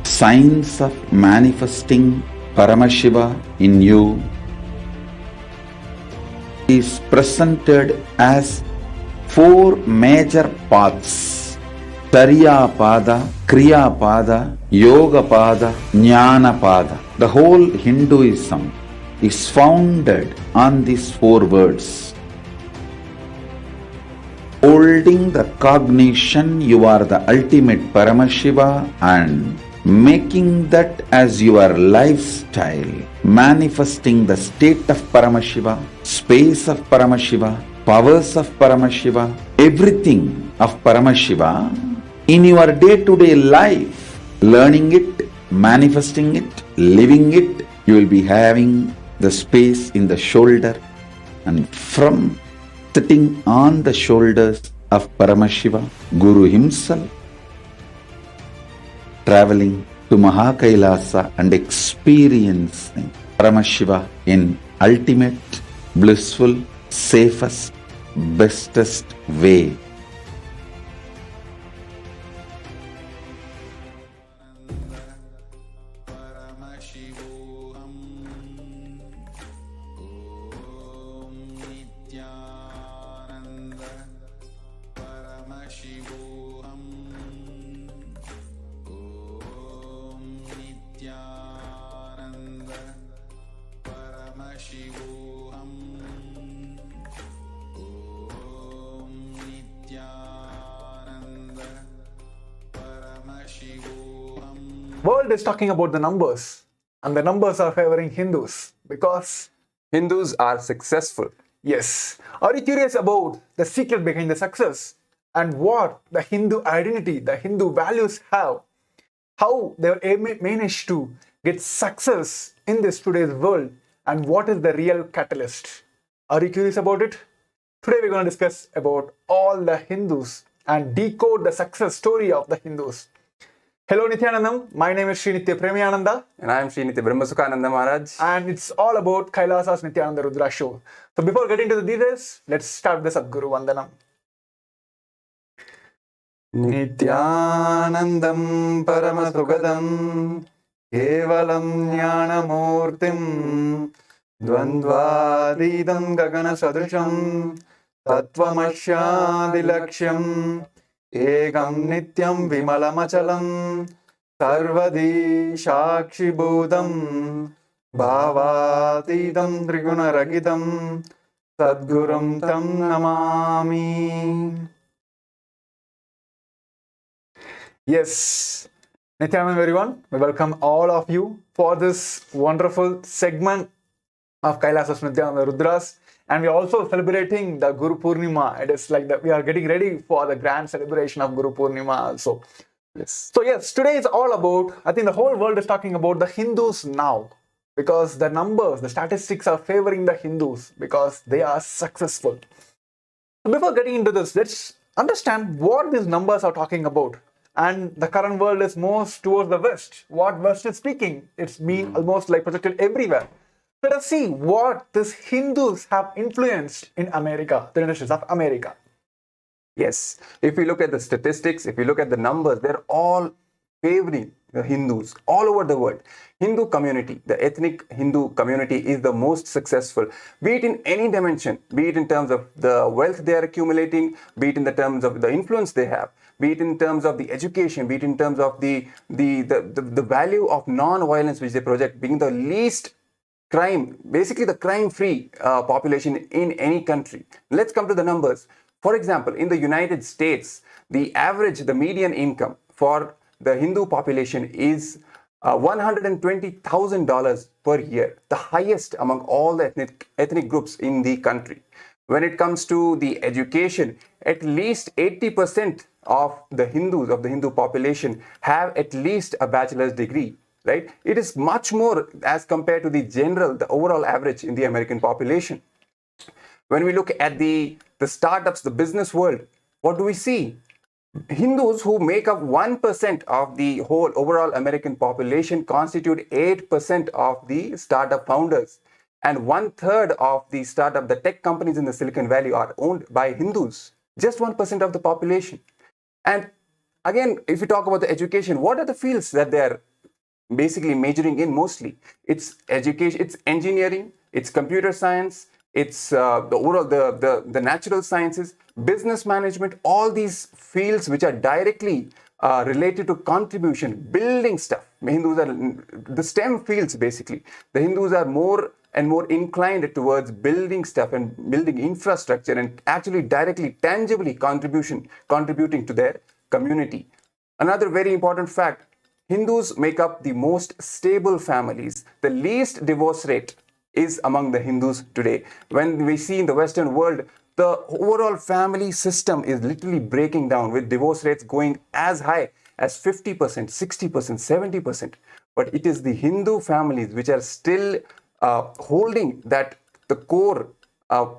Signs of manifesting Paramashiva in you is presented as four major paths: Tariya Pada, Kriya Pada, Yoga Pada, Jnana Pada. The whole Hinduism is founded on these four words. Holding the cognition you are the ultimate Paramashiva and making that as your lifestyle, manifesting the state of Paramashiva, space of Paramashiva, powers of Paramashiva, everything of Paramashiva in your day-to-day life, learning it, manifesting it, living it. You will be having the space in the shoulder, and from sitting on the shoulders of Paramashiva, Guru himself, traveling to Mahakailasa and experiencing Paramashiva in ultimate, blissful, safest, bestest way. World is talking about the numbers, and the numbers are favoring Hindus because Hindus are successful. yes. Are you curious about the secret behind the success and what the Hindu identity, the Hindu values have? How they managed to get success in this today's world, and what is the real catalyst? Are you curious about it? Today we're going to discuss about all the Hindus and decode the success story of the Hindus. Hello Nithyanandam, my name is Srinitya Premiyananda. And I am Srinitya Brahmasukhananda Maharaj. And it's all about Kailasa's Nithyananda Rudra show. So before getting to the details, let's start the Sadguru Vandanam. Nithyanandam Paramasugadam Kevalam Jnanamurtim Dvandvadidam Gagana Sadrisham Tattvamashadilaksham Ekam Nityam Vimalamachalam Sarvadi Shakshi Bhudam Bhavatidam Triguna Ragitam Sadgurum Tam Namami. Yes, Nithyanandam everyone, we welcome all of you for this wonderful segment of Kailasa's Nithyananda Rudras. And we're also celebrating the Guru Purnima. It is like that we are getting ready for the grand celebration of Guru Purnima also. Yes. So yes, today is all about, I think the whole world is talking about the Hindus now. Because the numbers, the statistics are favoring the Hindus because they are successful. So before getting into this, let's understand what these numbers are talking about. And the current world is most towards the West. What West is speaking, it's been almost like projected everywhere. Let us see what these Hindus have influenced in America, the United States of America. Yes. If you look at the statistics, if you look at the numbers, they're all favoring the Hindus all over the world. Hindu community, the ethnic Hindu community is the most successful, be it in any dimension, be it in terms of the wealth they are accumulating, be it in the terms of the influence they have, be it in terms of the education, be it in terms of the value of non-violence which they project, being the least crime, basically the crime-free population in any country. Let's come to the numbers. For example, in the United States, the median income for the Hindu population is $120,000 per year, the highest among all the ethnic groups in the country. When it comes to the education, at least 80% of the Hindus, of the Hindu population, have at least a bachelor's degree. Right? It is much more as compared to the overall average in the American population. When we look at the startups, the business world, what do we see? Hindus who make up 1% of the whole overall American population constitute 8% of the startup founders. And 1/3 of the tech companies in the Silicon Valley are owned by Hindus. Just 1% of the population. And again, if you talk about the education, what are the fields that they are basically majoring in mostly. It's education, it's engineering, it's computer science, it's the overall the natural sciences, business management, all these fields which are directly related to contribution, building stuff. Hindus are the STEM fields basically. The Hindus are more and more inclined towards building stuff and building infrastructure and actually directly, tangibly contributing to their community. Another very important fact, Hindus make up the most stable families. The least divorce rate is among the Hindus today. When we see in the Western world, the overall family system is literally breaking down with divorce rates going as high as 50%, 60%, 70%. But it is the Hindu families which are still holding that the core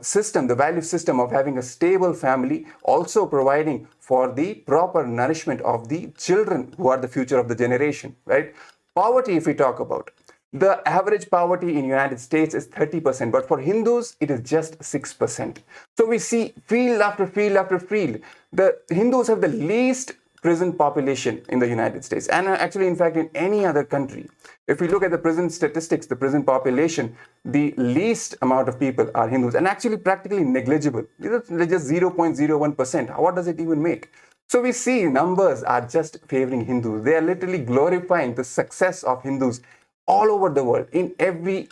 system, the value system of having a stable family, also providing for the proper nourishment of the children who are the future of the generation, right? Poverty, if we talk about, the average poverty in United States is 30%, but for Hindus, it is just 6%. So we see field after field after field, the Hindus have the least prison population in the United States, and actually, in fact, in any other country. If we look at the prison statistics, the prison population, the least amount of people are Hindus, and actually practically negligible. They're just 0.01%. What does it even make? So we see numbers are just favoring Hindus. They are literally glorifying the success of Hindus all over the world, in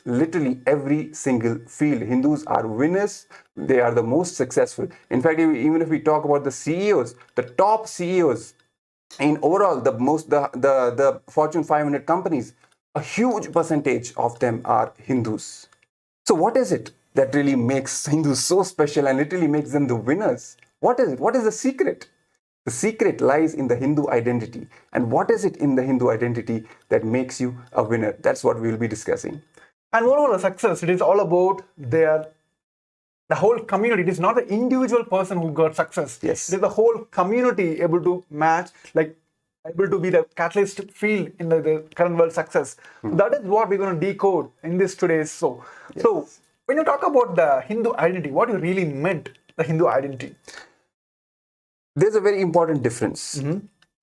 literally every single field. Hindus are winners. They are the most successful. In fact, even if we talk about the CEOs, the top CEOs in overall the Fortune 500 companies, a huge percentage of them are Hindus. So what is it that really makes Hindus so special and literally makes them the winners? What is it? What is the secret? The secret lies in the Hindu identity. And what is it in the Hindu identity that makes you a winner? That's what we will be discussing. And moreover, the success, it is all about the whole community. It is not the individual person who got success. Yes. It is the whole community able to match, able to be the catalyst field in the current world success. That is what we're going to decode in this today's show. Yes. So when you talk about the Hindu identity, what you really meant the Hindu identity? There's a very important difference.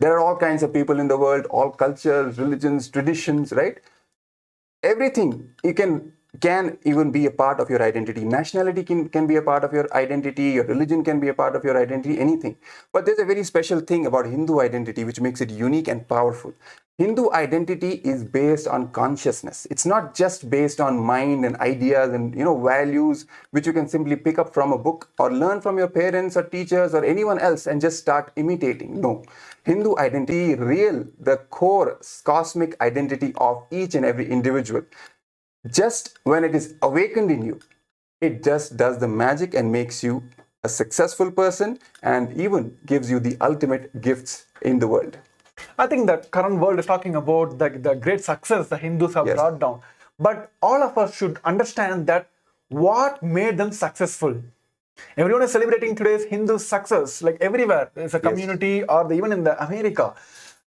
There are all kinds of people in the world, all cultures, religions, traditions, right? Everything you can even be a part of your identity. Nationality can be a part of your identity. Your religion can be a part of your identity, anything. But there's a very special thing about Hindu identity which makes it unique and powerful. Hindu identity is based on consciousness. It's not just based on mind and ideas and values which you can simply pick up from a book or learn from your parents or teachers or anyone else and just start imitating. No. Hindu identity, the core cosmic identity of each and every individual. Just when it is awakened in you, it just does the magic and makes you a successful person and even gives you the ultimate gifts in the world. I think the current world is talking about the great success the Hindus have brought down. But all of us should understand that what made them successful. Everyone is celebrating today's Hindu success, like everywhere. There's a community or even in the America.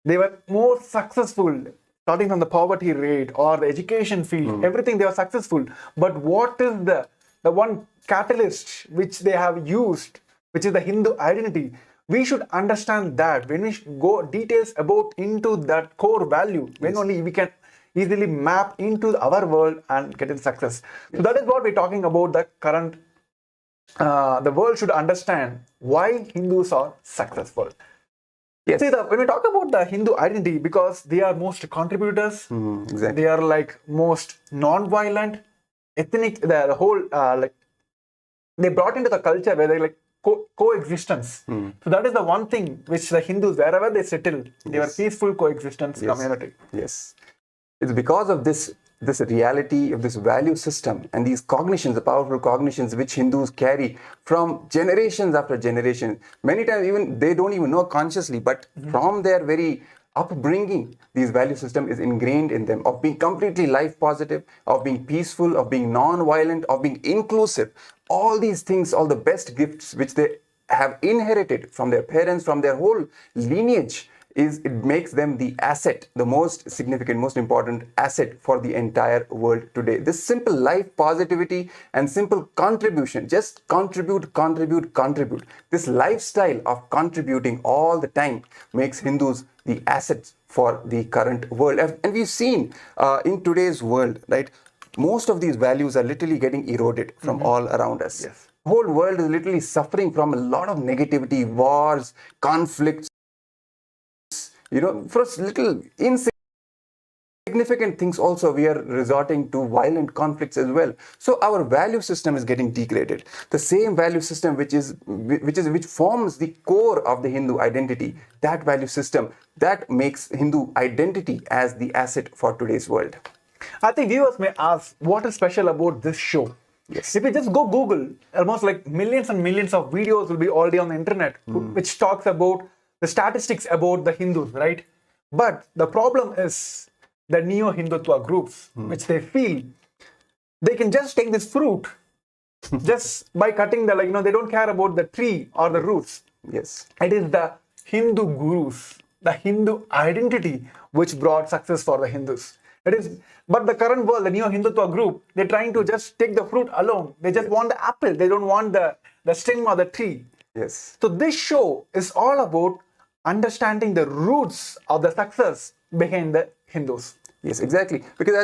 They were more successful, starting from the poverty rate or the education field, everything they were successful. But what is the one catalyst which they have used, which is the Hindu identity? We should understand that when we go details about into that core value, when only we can easily map into our world and get in success. So that is what we're talking about the current, the world should understand why Hindus are successful. Yes. See, when we talk about the Hindu identity, because they are most contributors, exactly. They are like most non-violent, ethnic, the whole, they brought into the culture where they like coexistence. So that is the one thing which the Hindus, wherever they settle, they were peaceful coexistence community. Yes. It's because of this reality of this value system and these cognitions, the powerful cognitions which Hindus carry from generations after generation. Many times even they don't even know consciously, but from their very upbringing, this value system is ingrained in them of being completely life positive, of being peaceful, of being non-violent, of being inclusive. All these things, all the best gifts which they have inherited from their parents, from their whole lineage, is it makes them the asset, the most significant, most important asset for the entire world today. This simple life positivity and simple contribution, just contribute, contribute, contribute. This lifestyle of contributing all the time makes Hindus the assets for the current world. And we've seen in today's world, right, most of these values are literally getting eroded from all around us. Yes. The whole world is literally suffering from a lot of negativity, wars, conflicts, for little insignificant things also we are resorting to violent conflicts as well. So our value system is getting degraded. The same value system which forms the core of the Hindu identity, that value system that makes Hindu identity as the asset for today's world. I think viewers may ask, what is special about this show? Yes. If you just go Google, almost like millions and millions of videos will be already on the internet, which talks about the statistics about the Hindus, right? But the problem is the neo-Hindutva groups, which they feel they can just take this fruit just by cutting they don't care about the tree or the roots. Yes. It is the Hindu gurus, the Hindu identity, which brought success for the Hindus. But the current world, the neo-Hindutva group, they're trying to just take the fruit alone. They just want the apple. They don't want the stem or the tree. Yes. So this show is all about understanding the roots of the success behind the Hindus. Yes, exactly. Because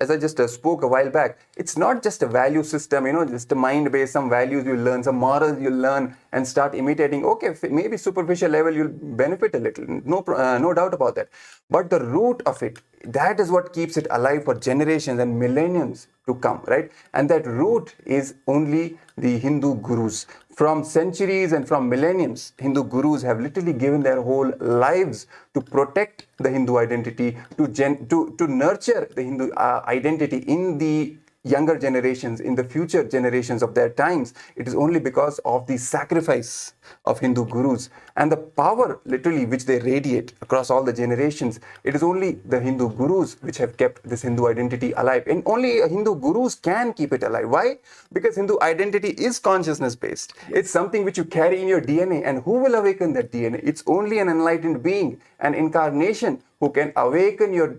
as I just spoke a while back, it's not just a value system, just a mind-based, some values you learn, some morals you learn and start imitating. Okay, maybe superficial level you'll benefit a little, no doubt about that. But the root of it, that is what keeps it alive for generations and millenniums to come, right? And that root is only the Hindu gurus. From centuries and from millenniums, Hindu gurus have literally given their whole lives to protect the Hindu identity, to nurture the Hindu identity in the younger generations, in the future generations of their times. It is only because of the sacrifice of Hindu gurus and the power literally which they radiate across all the generations. It is only the Hindu gurus which have kept this Hindu identity alive, and only Hindu gurus can keep it alive. Why? Because Hindu identity is consciousness based. It's something which you carry in your DNA, and who will awaken that DNA? It's only an enlightened being, an incarnation who can awaken your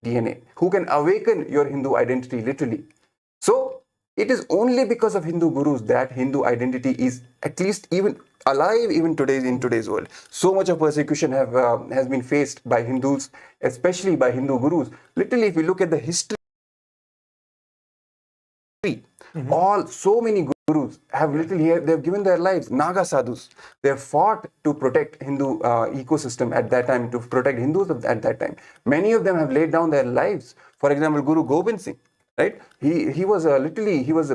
DNA, who can awaken your Hindu identity literally. So it is only because of Hindu gurus that Hindu identity is at least even alive even in today's world. So much of persecution has been faced by Hindus, especially by Hindu gurus. Literally, if you look at the history, so many gurus have they've given their lives. Naga sadhus, they have fought to protect Hindu ecosystem at that time, to protect Hindus at that time. Many of them have laid down their lives. For example, Guru Gobind Singh, right? He was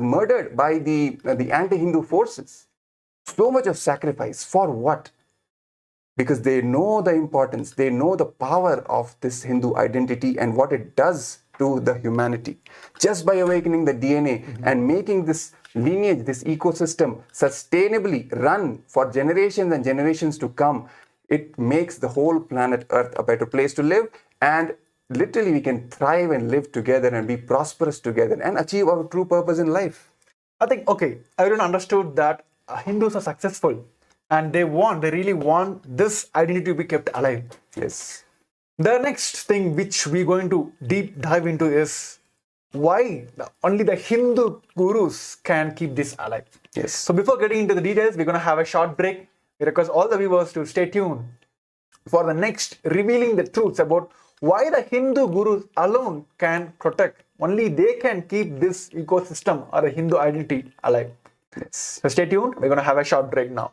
murdered by the anti-Hindu forces. So much of sacrifice for what? Because they know the importance, they know the power of this Hindu identity and what it does to the humanity. Just by awakening the DNA and making this lineage, this ecosystem sustainably run for generations and generations to come, it makes the whole planet Earth a better place to live, and literally we can thrive and live together and be prosperous together and achieve our true purpose in life. I think, everyone understood that Hindus are successful and they really want this identity to be kept alive. Yes. The next thing which we're going to deep dive into is why only the Hindu gurus can keep this alive. Yes. So before getting into the details, we're going to have a short break. We request all the viewers to stay tuned for the next revealing the truths about why the Hindu gurus alone can protect. Only they can keep this ecosystem or the Hindu identity alive. Yes. So stay tuned. We're going to have a short break now.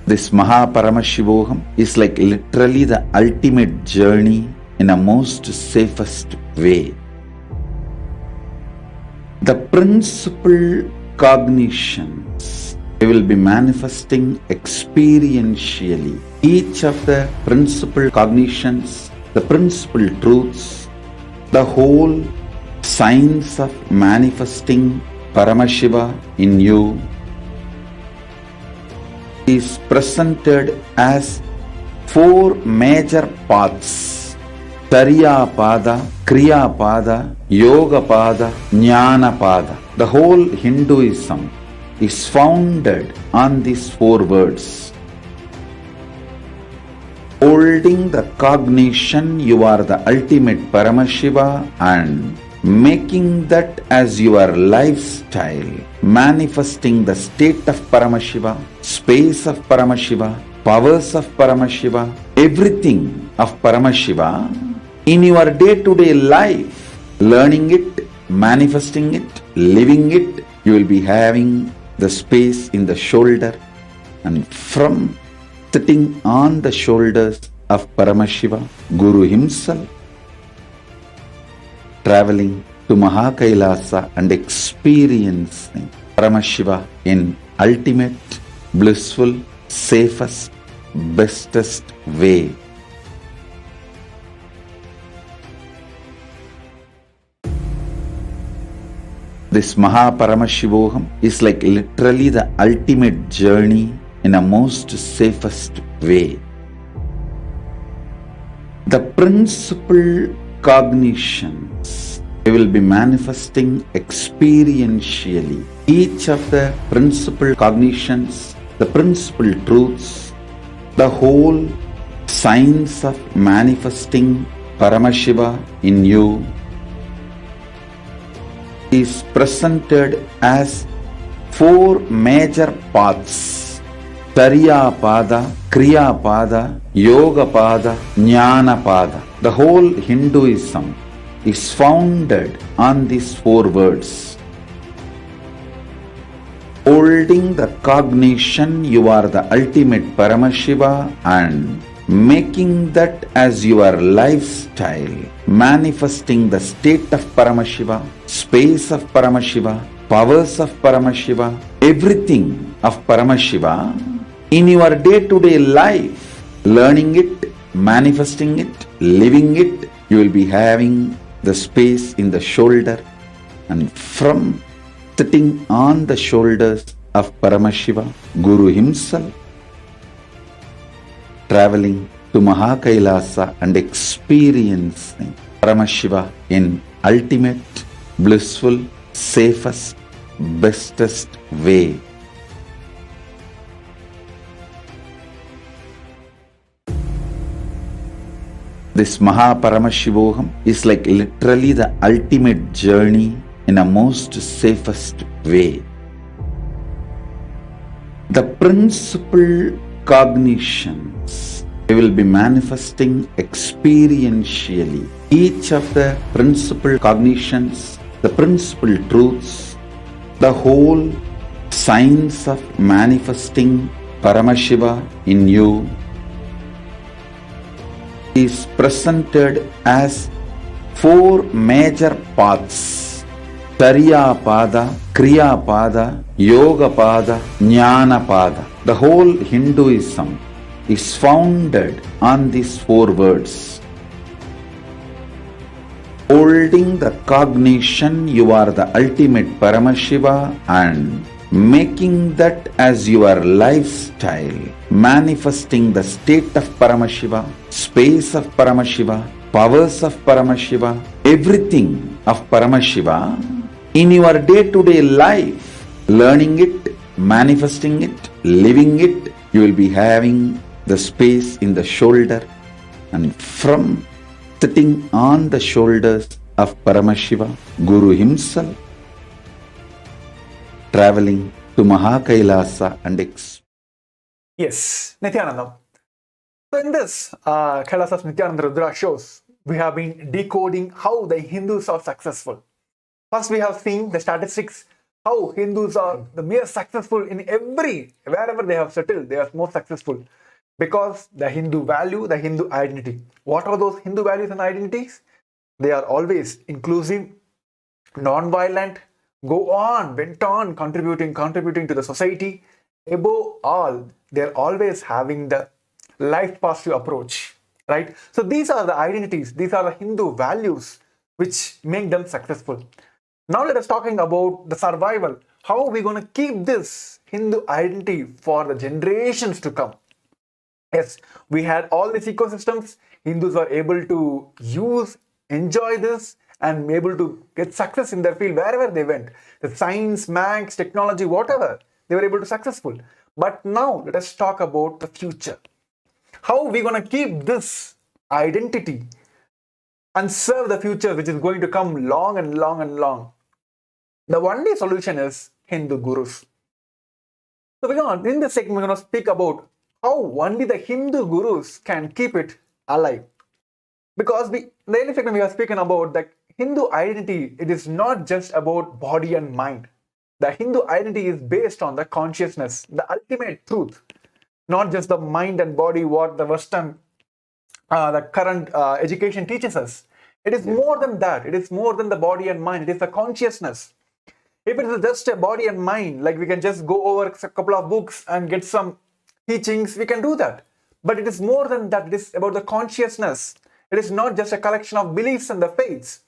This Paramashivam is like literally the ultimate journey in a most safest way. The principal cognitions we will be manifesting experientially. Each of the principal cognitions, the principal truths, the whole science of manifesting Paramashiva in you is presented as four major paths: Tariya Pada, Kriya Pada, Yoga Pada, Jnana Pada. The whole Hinduism is founded on these four words. Holding the cognition you are the ultimate Paramashiva and making that as your lifestyle, manifesting the state of Paramashiva, space of Paramashiva, powers of Paramashiva, everything of Paramashiva in your day-to-day life, learning it, manifesting it, living it, you will be having the space in the shoulder, and from sitting on the shoulders of Paramashiva, Guru himself, traveling to Mahakailasa and experiencing Paramashiva in ultimate, blissful, safest, bestest way. This Mahaparamashivoham is like literally the ultimate journey in a most safest way. The principal cognitions we will be manifesting experientially. Each of the principal cognitions, the principal truths, the whole science of manifesting Paramashiva in you is presented as four major paths: Tariya Pada, Kriya Pada, Yoga Pada, Jnana Pada. The whole Hinduism is founded on these four words. Holding the cognition you are the ultimate Paramashiva and making that as your lifestyle, manifesting the state of Paramashiva, space of Paramashiva, powers of Paramashiva, everything of Paramashiva in your day-to-day life, learning it, manifesting it, living it, you will be having the space in the shoulder, and from sitting on the shoulders of Paramashiva, Guru himself, traveling to Mahakailasa and experiencing Paramashiva in ultimate, blissful, safest, bestest way. This Mahaparamashivoham is like literally the ultimate journey in a most safest way. The principal cognitions we will be manifesting experientially. Each of the principal cognitions, the principal truths, the whole science of manifesting Paramashiva in you is presented as four major paths: Tariya Pada, Kriya Pada, Yoga Pada, Jnana Pada. The whole Hinduism is founded on these four words. Holding the cognition you are the ultimate Paramashiva and making that as your lifestyle, manifesting the state of Paramashiva, space of Paramashiva, powers of Paramashiva, everything of Paramashiva in your day-to-day life, learning it, manifesting it, living it, you will be having the space in the shoulder, and from sitting on the shoulders of Paramashiva, Guru himself, traveling to Mahakailasa and Yes, Nithyananda. So in this Kailasa's Nithyananda Rudra shows, we have been decoding how the Hindus are successful. First, we have seen the statistics, how Hindus are the mere successful in wherever they have settled, they are most successful. Because the Hindu value, the Hindu identity. What are those Hindu values and identities? They are always inclusive, non-violent, went on contributing to the society. Above all, they're always having the life positive approach, right? So these are the identities, these are the Hindu values which make them successful. Now let us talking about the survival. How are we going to keep this Hindu identity for the generations to come? Yes, we had all these ecosystems. Hindus were able to enjoy this, and able to get success in their field wherever they went. The science, maths, technology, whatever, they were able to successful. But now let us talk about the future. How are we going to keep this identity and serve the future which is going to come long and long and long? The only solution is Hindu gurus. So in this segment, we're going to speak about how only the Hindu gurus can keep it alive. Because in the early segment we are speaking about that Hindu identity, it is not just about body and mind. The Hindu identity is based on the consciousness, the ultimate truth, not just the mind and body, what the Western, the current education teaches us. It is more than that. It is more than the body and mind. It is the consciousness. If it is just a body and mind, like we can just go over a couple of books and get some teachings, we can do that. But it is more than that. It is about the consciousness. It is not just a collection of beliefs and the faiths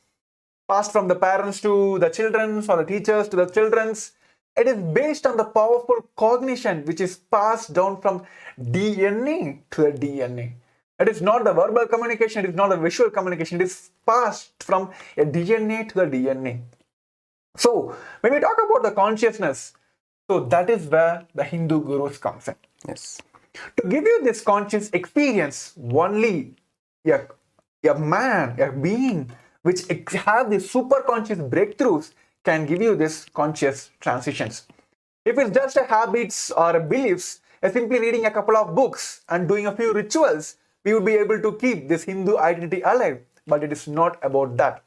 passed from the parents to the children or the teachers to the children's. It is based on the powerful cognition which is passed down from DNA to the DNA. It is not the verbal communication, it is not the visual communication, it is passed from a DNA to the DNA. So, when we talk about the consciousness, so that is where the Hindu gurus comes in. Yes. To give you this conscious experience, only a man, a being which have the super conscious breakthroughs can give you this conscious transitions. If it's just a habits or a beliefs, simply reading a couple of books and doing a few rituals, we would be able to keep this Hindu identity alive. But it is not about that.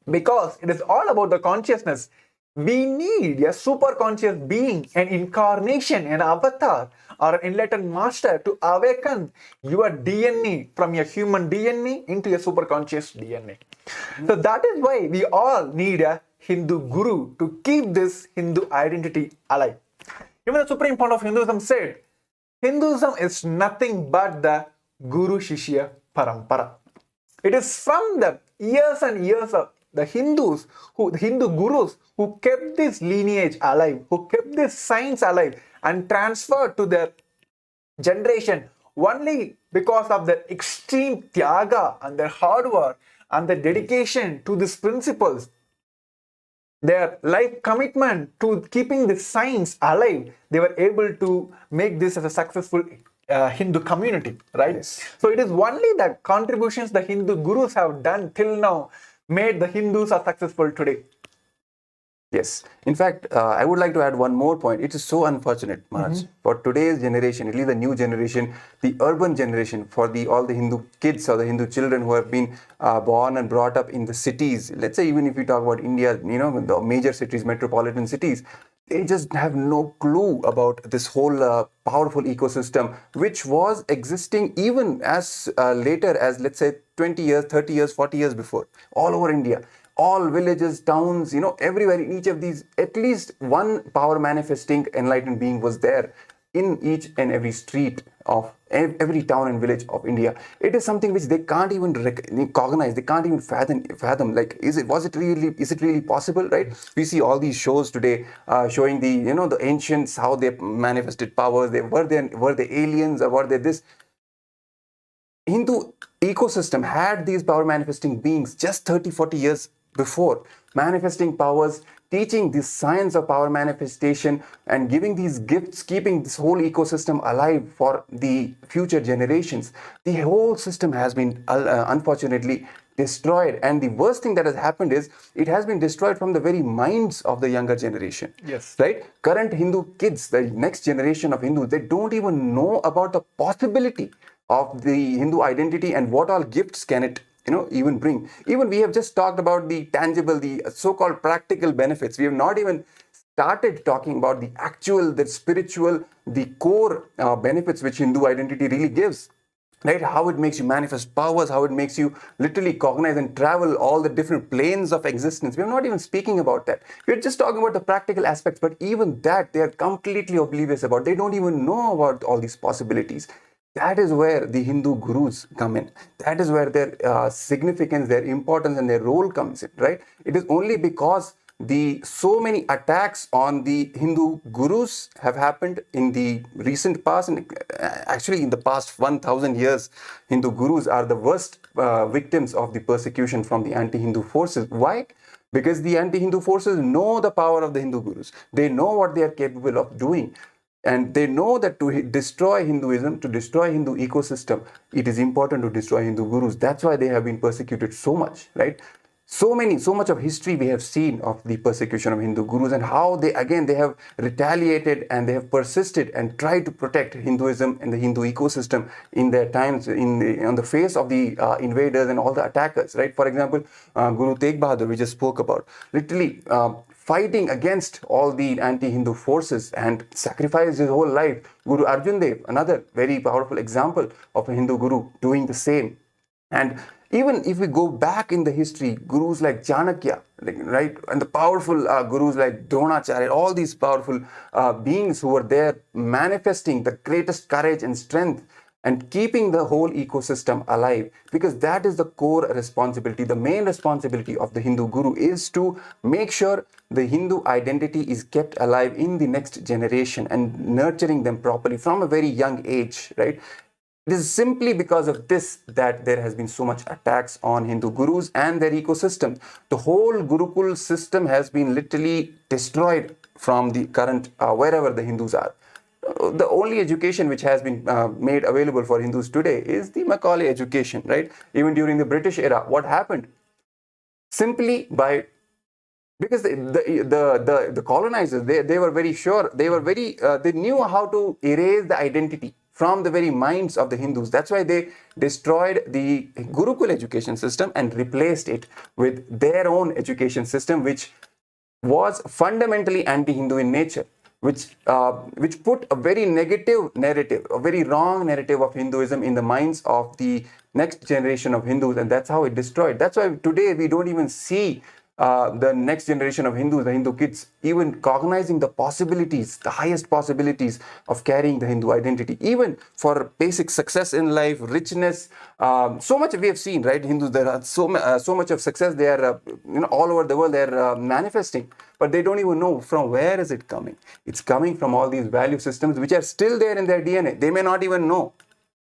Because it is all about the consciousness. We need a super conscious being, an incarnation, an avatar, or an enlightened master to awaken your DNA from your human DNA into a super conscious DNA. So that is why we all need a Hindu guru to keep this Hindu identity alive. Even the supreme point of Hinduism said, Hinduism is nothing but the Guru Shishya Parampara. It is from the years and years of the Hindus, the Hindu gurus who kept this lineage alive, who kept this science alive and transferred to their generation only because of their extreme tyaga and their hard work and their dedication to these principles. Their life commitment to keeping the science alive, they were able to make this as a successful Hindu community, right? Yes. So it is only the contributions the Hindu gurus have done till now made the Hindus are successful today. Yes. In fact, I would like to add one more point. It is so unfortunate, Maharaj, for today's generation, at least the new generation, the urban generation, for all the Hindu kids or the Hindu children who have been born and brought up in the cities. Let's say even if we talk about India, the major cities, metropolitan cities, they just have no clue about this whole powerful ecosystem, which was existing even as later as, let's say, 20 years, 30 years, 40 years before, all over India. All villages, towns, everywhere in each of these, at least one power manifesting enlightened being was there in each and every street of every town and village of India. It is something which they can't even recognize, they can't even fathom. Like, is it really possible, right? We see all these shows today showing the ancients, how they manifested powers. Were they aliens or were they this? Hindu ecosystem had these power manifesting beings just 30-40 years before, manifesting powers, teaching the science of power manifestation and giving these gifts, keeping this whole ecosystem alive for the future generations. The whole system has been unfortunately destroyed, and the worst thing that has happened is it has been destroyed from the very minds of the younger generation. Yes. Right? Current Hindu kids, the next generation of Hindus, they don't even know about the possibility of the Hindu identity and what all gifts can it even bring. Even we have just talked about the tangible, the so-called practical benefits. We have not even started talking about the actual, the spiritual, the core benefits which Hindu identity really gives. Right? How it makes you manifest powers, how it makes you literally cognize and travel all the different planes of existence. We're not even speaking about that. We're just talking about the practical aspects, but even that they are completely oblivious about. They don't even know about all these possibilities. That is where the Hindu gurus come in. That is where their significance, their importance and their role comes in, right? It is only because so many attacks on the Hindu gurus have happened in the recent past, and actually in the past 1000 years, Hindu gurus are the worst victims of the persecution from the anti-Hindu forces. Why? Because the anti-Hindu forces know the power of the Hindu gurus. They know what they are capable of doing. And they know that to destroy Hinduism, to destroy Hindu ecosystem, it is important to destroy Hindu gurus. That's why they have been persecuted so much, right? So much of history we have seen of the persecution of Hindu gurus, and how they have retaliated and they have persisted and tried to protect Hinduism and the Hindu ecosystem in their times, on the face of the invaders and all the attackers, right? For example, Guru Tegh Bahadur, we just spoke about, literally fighting against all the anti-Hindu forces and sacrificed his whole life. Guru Arjan Dev, another very powerful example of a Hindu guru doing the same. And even if we go back in the history, gurus like Chanakya, right, and the powerful gurus like Dronacharya, all these powerful beings who were there manifesting the greatest courage and strength and keeping the whole ecosystem alive, because that is the core responsibility. The main responsibility of the Hindu guru is to make sure the Hindu identity is kept alive in the next generation and nurturing them properly from a very young age, right? It is simply because of this that there has been so much attacks on Hindu gurus and their ecosystem. The whole Gurukul system has been literally destroyed from the current, wherever the Hindus are. The only education which has been made available for Hindus today is the Macaulay education, right? Even during the British era, what happened? Simply by, because the colonizers, they were very sure, they knew how to erase the identity from the very minds of the Hindus. That's why they destroyed the Gurukul education system and replaced it with their own education system, which was fundamentally anti-Hindu in nature, which put a very negative narrative, a very wrong narrative of Hinduism in the minds of the next generation of Hindus, and that's how it destroyed. That's why today we don't even see the next generation of Hindus, the Hindu kids, even cognizing the possibilities, the highest possibilities of carrying the Hindu identity, even for basic success in life, richness. So much we have seen, right? Hindus, there are so much of success. They are, all over the world. They are manifesting, but they don't even know from where is it coming. It's coming from all these value systems which are still there in their DNA. They may not even know.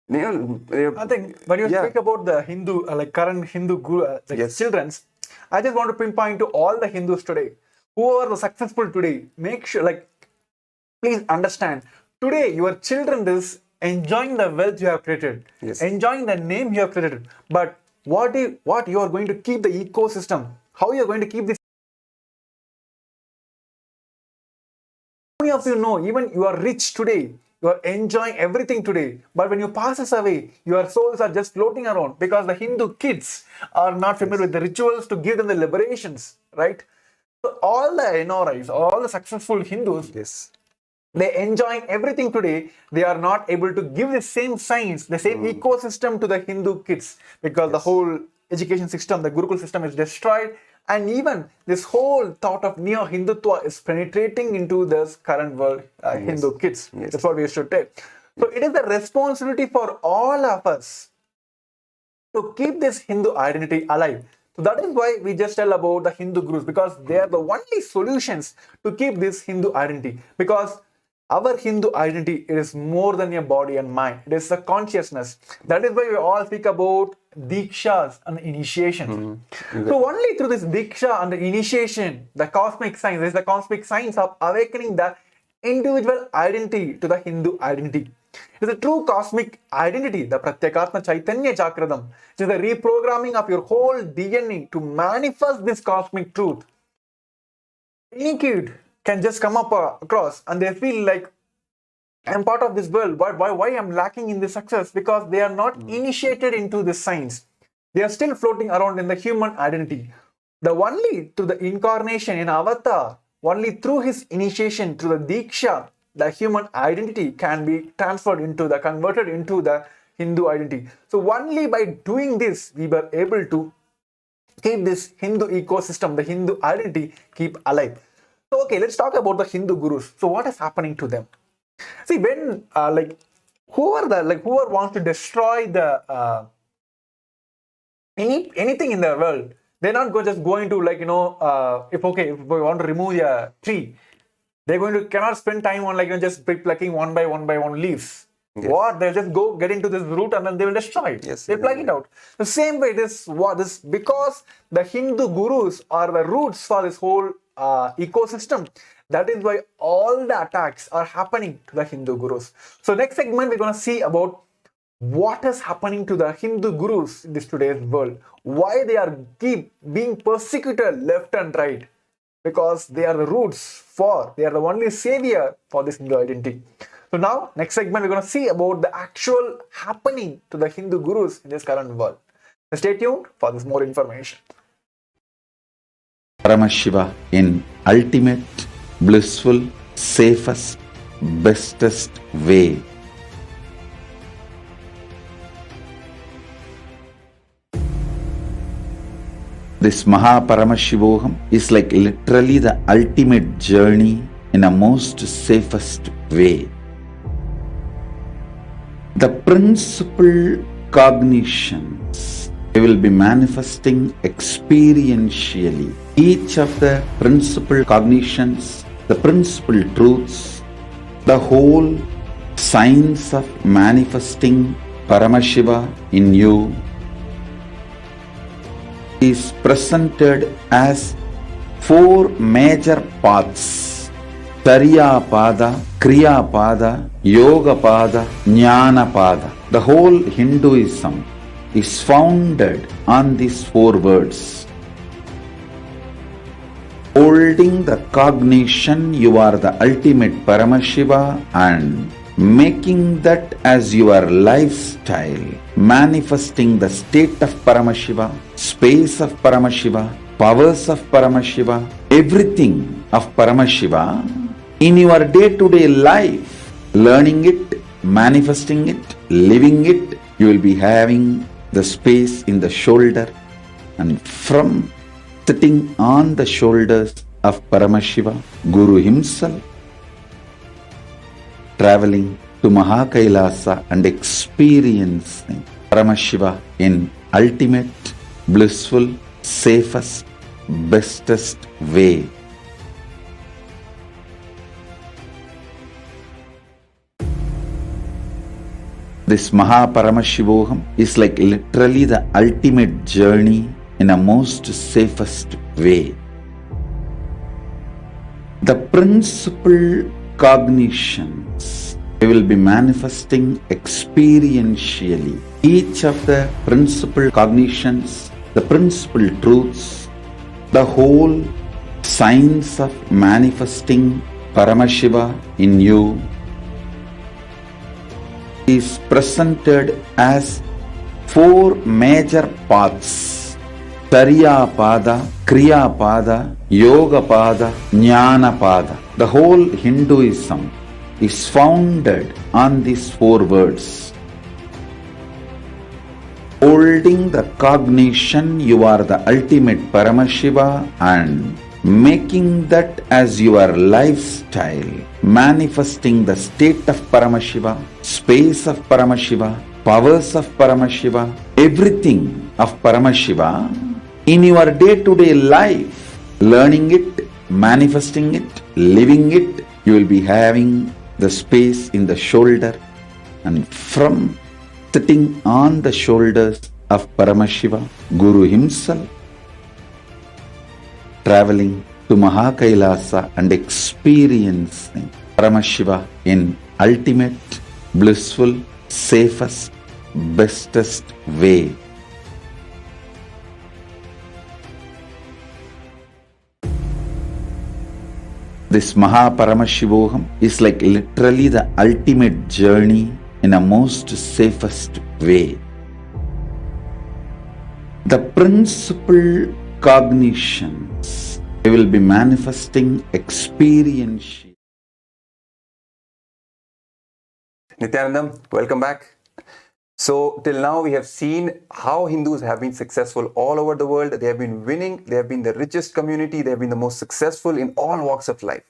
I think when you speak about the Hindu, current Hindu guru, children's, I just want to pinpoint to all the Hindus today, who are successful today, make sure, please understand, today your children is enjoying the wealth you have created, enjoying the name you have created, but what you are going to keep the ecosystem, how you are going to keep this. How many of you know, even you are rich today, you are enjoying everything today, but when you pass away, your souls are just floating around because the Hindu kids are not familiar with the rituals to give them the liberations, right? So all the NRIs, all the successful Hindus, they enjoying everything today. They are not able to give the same science, the same ecosystem to the Hindu kids, because the whole education system, the Gurukul system is destroyed. And even this whole thought of neo-Hindutva is penetrating into this current world Hindu kids. That's what we should take. So it is the responsibility for all of us to keep this Hindu identity alive. So that is why we just tell about the Hindu gurus, because they are the only solutions to keep this Hindu identity. Because our Hindu identity is more than your body and mind. It is a consciousness. That is why we all speak about Dikshas and initiation. So only through this Diksha and the initiation, the cosmic science, is the cosmic science of awakening the individual identity to the Hindu identity. It is a true cosmic identity, the Pratyekatma Chaitanya Chakradam. It is the reprogramming of your whole DNA to manifest this cosmic truth. Any kid can just come up across and they feel like, I'm part of this world. Why I'm lacking in this success? Because they are not initiated into this science. They are still floating around in the human identity. The only through the incarnation in Avatar, only through his initiation, through the Diksha, the human identity can be converted into the Hindu identity. So only by doing this, we were able to keep this Hindu ecosystem, the Hindu identity, keep alive. So okay, let's talk about the Hindu gurus. So what is happening to them? See, when whoever wants to destroy the anything in the world, they're not just going to if we want to remove a tree, they're going to cannot spend time on just plucking one by one leaves. What? They'll just go get into this root and then they will destroy it. They plug it out. The same way, this because the Hindu gurus are the roots for this whole ecosystem. That is why all the attacks are happening to the Hindu gurus. So next segment, we're going to see about what is happening to the Hindu gurus in this today's world. Why they are keep being persecuted left and right. Because they are the roots they are the only savior for this Hindu identity. So now, next segment, we're going to see about the actual happening to the Hindu gurus in this current world. So stay tuned for this more information. Paramashiva in ultimate, blissful, safest, bestest way. This Mahaparamashivoham is like literally the ultimate journey in a most safest way. The principal cognitions we will be manifesting experientially. Each of the principal cognitions, the principal truths, the whole science of manifesting Paramashiva in you is presented as four major paths: Charya Pada, Kriya Pada, Yoga Pada, Jnana Pada. The whole Hinduism is founded on these four words. Holding the cognition you are the ultimate Paramashiva and making that as your lifestyle, manifesting the state of Paramashiva, space of Paramashiva, powers of Paramashiva, everything of Paramashiva in your day-to-day life, learning it, manifesting it, living it. You will be having the space in the shoulder, and from sitting on the shoulders of Paramashiva, Guru himself, traveling to Mahakailasa and experiencing Paramashiva in ultimate, blissful, safest, bestest way. This Mahaparamashivoham is like literally the ultimate journey in a most safest way. The principal cognitions we will be manifesting experientially. Each of the principal cognitions, the principal truths, the whole science of manifesting Paramashiva in you is presented as four major paths: Charya Pada, Kriya Pada, Yoga Pada, Jnana Pada. The whole Hinduism is founded on these four words. Holding the cognition you are the ultimate Paramashiva and making that as your lifestyle, manifesting the state of Paramashiva, space of Paramashiva, powers of Paramashiva, everything of Paramashiva in your day-to-day life, learning it, manifesting it, living it. You will be having the space in the shoulder, and from sitting on the shoulders of Paramashiva, Guru himself, traveling to Mahakailasa and experiencing Paramashiva in ultimate, blissful, safest, bestest way. This Mahaparamashivoham is like literally the ultimate journey in a most safest way. The principal cognitions we will be manifesting experientially. Nithyanandam, welcome back. So till now we have seen how Hindus have been successful all over the world. They have been winning. They have been the richest community. They have been the most successful in all walks of life.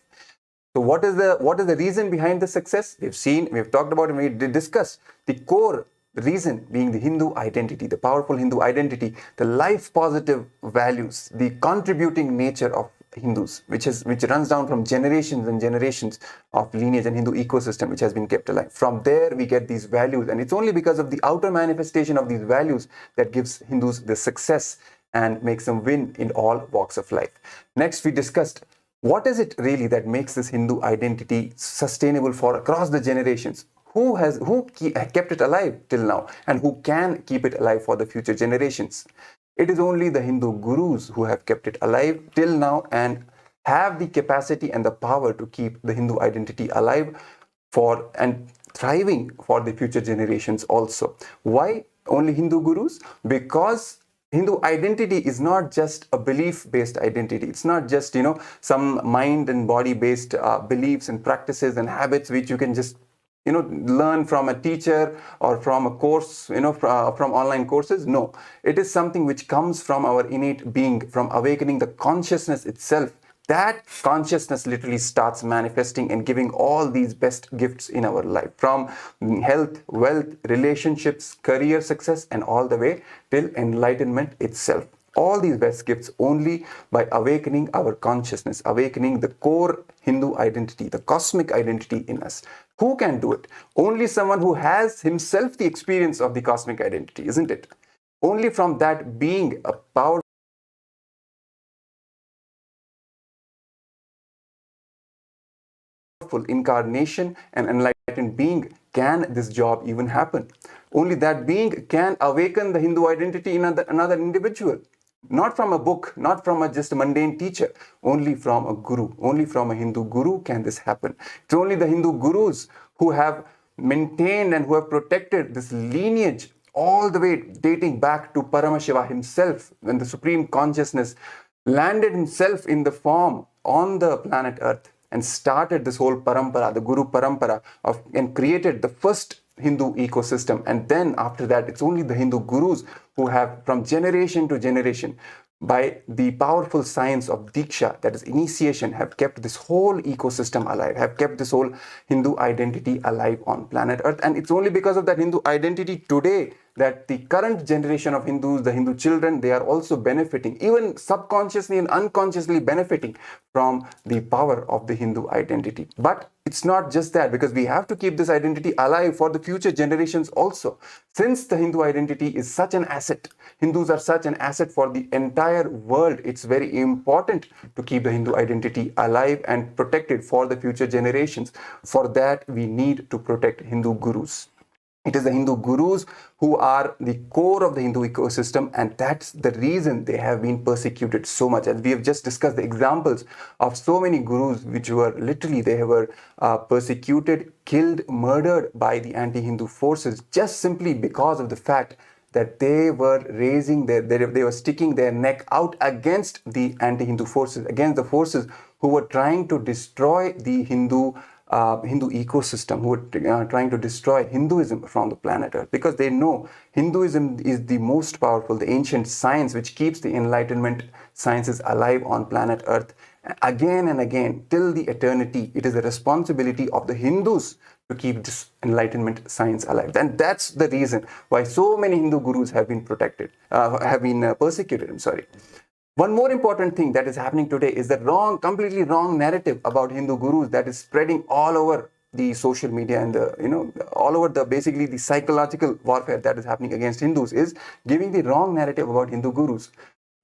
So what is the reason behind the success? We've talked about it, we discussed the core reason being the Hindu identity, the powerful Hindu identity, the life positive values, the contributing nature of Hindus, which runs down from generations and generations of lineage and Hindu ecosystem, which has been kept alive. From there, we get these values, and it's only because of the outer manifestation of these values that gives Hindus the success and makes them win in all walks of life. Next, we discussed What is it really that makes this Hindu identity sustainable for across the generations? Who kept it alive till now, and who can keep it alive for the future generations? It is only the Hindu gurus who have kept it alive till now and have the capacity and the power to keep the Hindu identity alive for and thriving for the future generations also. Why only Hindu gurus? Because Hindu identity is not just a belief-based identity. It's not just, some mind and body-based beliefs and practices and habits which you can just, learn from a teacher or from a course, from online courses. No, it is something which comes from our innate being, from awakening the consciousness itself. That consciousness literally starts manifesting and giving all these best gifts in our life, from health, wealth, relationships, career success, and all the way till enlightenment itself. All these best gifts only by awakening our consciousness, awakening the core Hindu identity, the cosmic identity in us. Who can do it? Only someone who has himself the experience of the cosmic identity, isn't it? Only from that being a powerful incarnation and enlightened being can this job even happen. Only that being can awaken the Hindu identity in another individual. Not from a book, not from just a mundane teacher, only from a guru, only from a Hindu guru can this happen. It's only the Hindu gurus who have maintained and who have protected this lineage all the way dating back to Paramashiva himself, when the Supreme Consciousness landed himself in the form on the planet Earth and started this whole parampara, the Guru parampara, and created the first Hindu ecosystem. And then after that, it's only the Hindu gurus who have, from generation to generation, by the powerful science of Diksha, that is initiation, have kept this whole ecosystem alive, have kept this whole Hindu identity alive on planet Earth. And it's only because of that Hindu identity today that the current generation of Hindus, the Hindu children, they are also benefiting, even subconsciously and unconsciously benefiting from the power of the Hindu identity. But it's not just that, because we have to keep this identity alive for the future generations also. Since the Hindu identity is such an asset, Hindus are such an asset for the entire world, it's very important to keep the Hindu identity alive and protected for the future generations. For that, we need to protect Hindu gurus. It is the Hindu gurus who are the core of the Hindu ecosystem, and that's the reason they have been persecuted so much. As we have just discussed the examples of so many gurus which were literally, they were persecuted, killed, murdered by the anti-Hindu forces just simply because of the fact that they were they were sticking their neck out against the anti-Hindu forces, against the forces who were trying to destroy the Hindu ecosystem, who are trying to destroy Hinduism from the planet Earth, because they know Hinduism is the most powerful, the ancient science which keeps the Enlightenment sciences alive on planet Earth again and again till the eternity. It is the responsibility of the Hindus to keep this Enlightenment science alive. And that's the reason why so many Hindu gurus have been persecuted. One more important thing that is happening today is the completely wrong narrative about Hindu gurus that is spreading all over the social media and all over basically the psychological warfare that is happening against Hindus is giving the wrong narrative about Hindu gurus.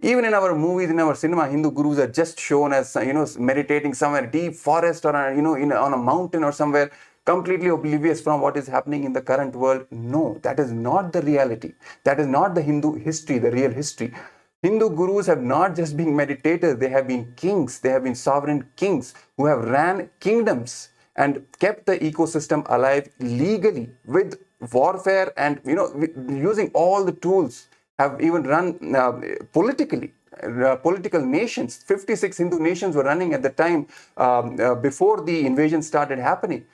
Even in our movies, in our cinema, Hindu gurus are just shown as meditating somewhere deep forest or on a mountain or somewhere, completely oblivious from what is happening in the current world. No, that is not the reality. That is not the Hindu history, the real history. Hindu gurus have not just been meditators, they have been kings, they have been sovereign kings who have ran kingdoms and kept the ecosystem alive legally with warfare and using all the tools, have even run politically. Political nations, 56 Hindu nations were running at the time before the invasion started happening.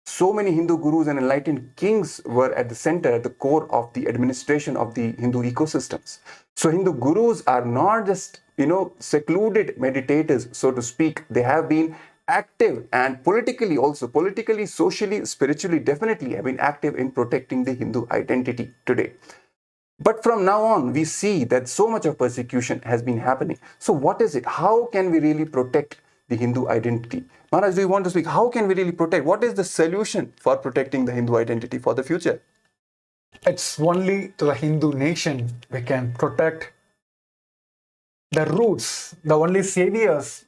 So many Hindu gurus and enlightened kings were at the center, at the core of the administration of the Hindu ecosystems. So Hindu gurus are not just, secluded meditators, so to speak. They have been active and politically, socially, spiritually, definitely have been active in protecting the Hindu identity today. But from now on, we see that so much of persecution has been happening. So what is it? How can we really protect the Hindu identity? Maharaj, do you want to speak? How can we really protect? What is the solution for protecting the Hindu identity for the future? It's only to the Hindu nation we can protect the roots, the only saviors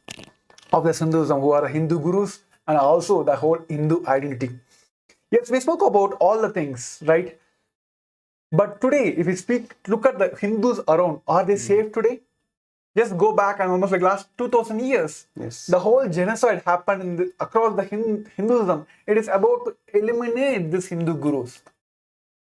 of this Hinduism, who are the Hindu gurus, and also the whole Hindu identity. Yes, we spoke about all the things, right? But today, if we look at the Hindus around, are they safe today? Just go back and almost like last 2000 years. Yes. The whole genocide happened across the Hinduism. It is about to eliminate these Hindu gurus.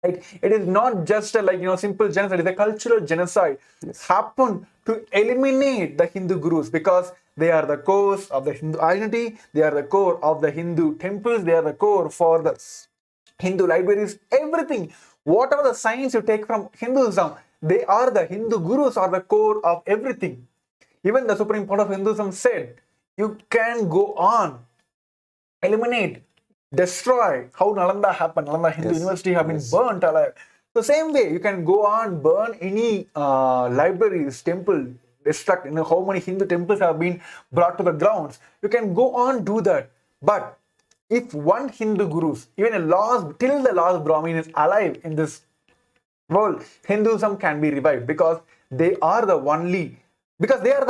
Right? It is not just a simple genocide. It's a cultural genocide. It's happened to eliminate the Hindu gurus because they are the core of the Hindu identity. They are the core of the Hindu temples. They are the core for the Hindu libraries. Everything, whatever the science you take from Hinduism, they are the Hindu gurus are the core of everything. Even the Supreme Court of Hinduism said, you can go on, eliminate, destroy how Nalanda happened. Nalanda Hindu University have been burnt alive. The same way, you can go on, burn any libraries, temple, destruct, how many Hindu temples have been brought to the grounds. You can go on, do that. But if one Hindu gurus, even till the last Brahmin is alive in this world, Hinduism can be revived because they are the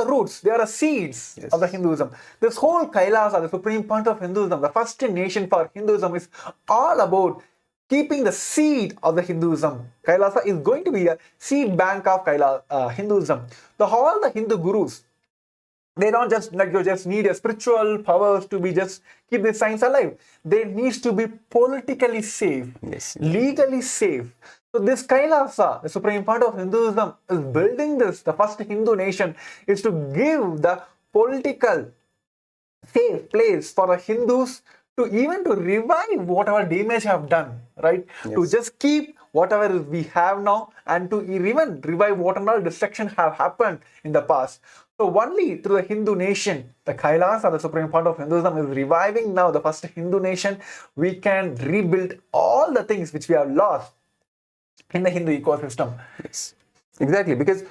roots, they are the seeds of the Hinduism. This whole Kailasa, the supreme point of Hinduism, the first nation for Hinduism, is all about keeping the seed of the Hinduism. Kailasa is going to be a seed bank of Hinduism. All the Hindu gurus, they don't just you just need a spiritual powers to be just keep this science alive. They need to be politically safe, legally safe. So this Kailasa, the supreme point of Hinduism, is building this. The first Hindu nation is to give the political safe place for the Hindus to revive whatever damage have done, right? To just keep whatever we have now and to even revive whatever destruction have happened in the past. So only through the Hindu nation, the Kailasa, the supreme point of Hinduism, is reviving now the first Hindu nation. We can rebuild all the things which we have lost in the Hindu ecosystem. Yes, exactly. Because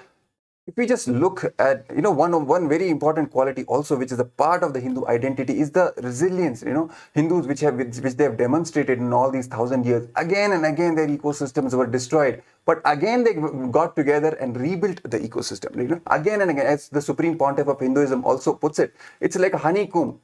if we just look at, one very important quality also, which is a part of the Hindu identity, is the resilience. Hindus which they have demonstrated in all these 1,000 years. Again and again, their ecosystems were destroyed, but again they got together and rebuilt the ecosystem. Again and again, as the Supreme Pontiff of Hinduism also puts it, it's like a honeycomb.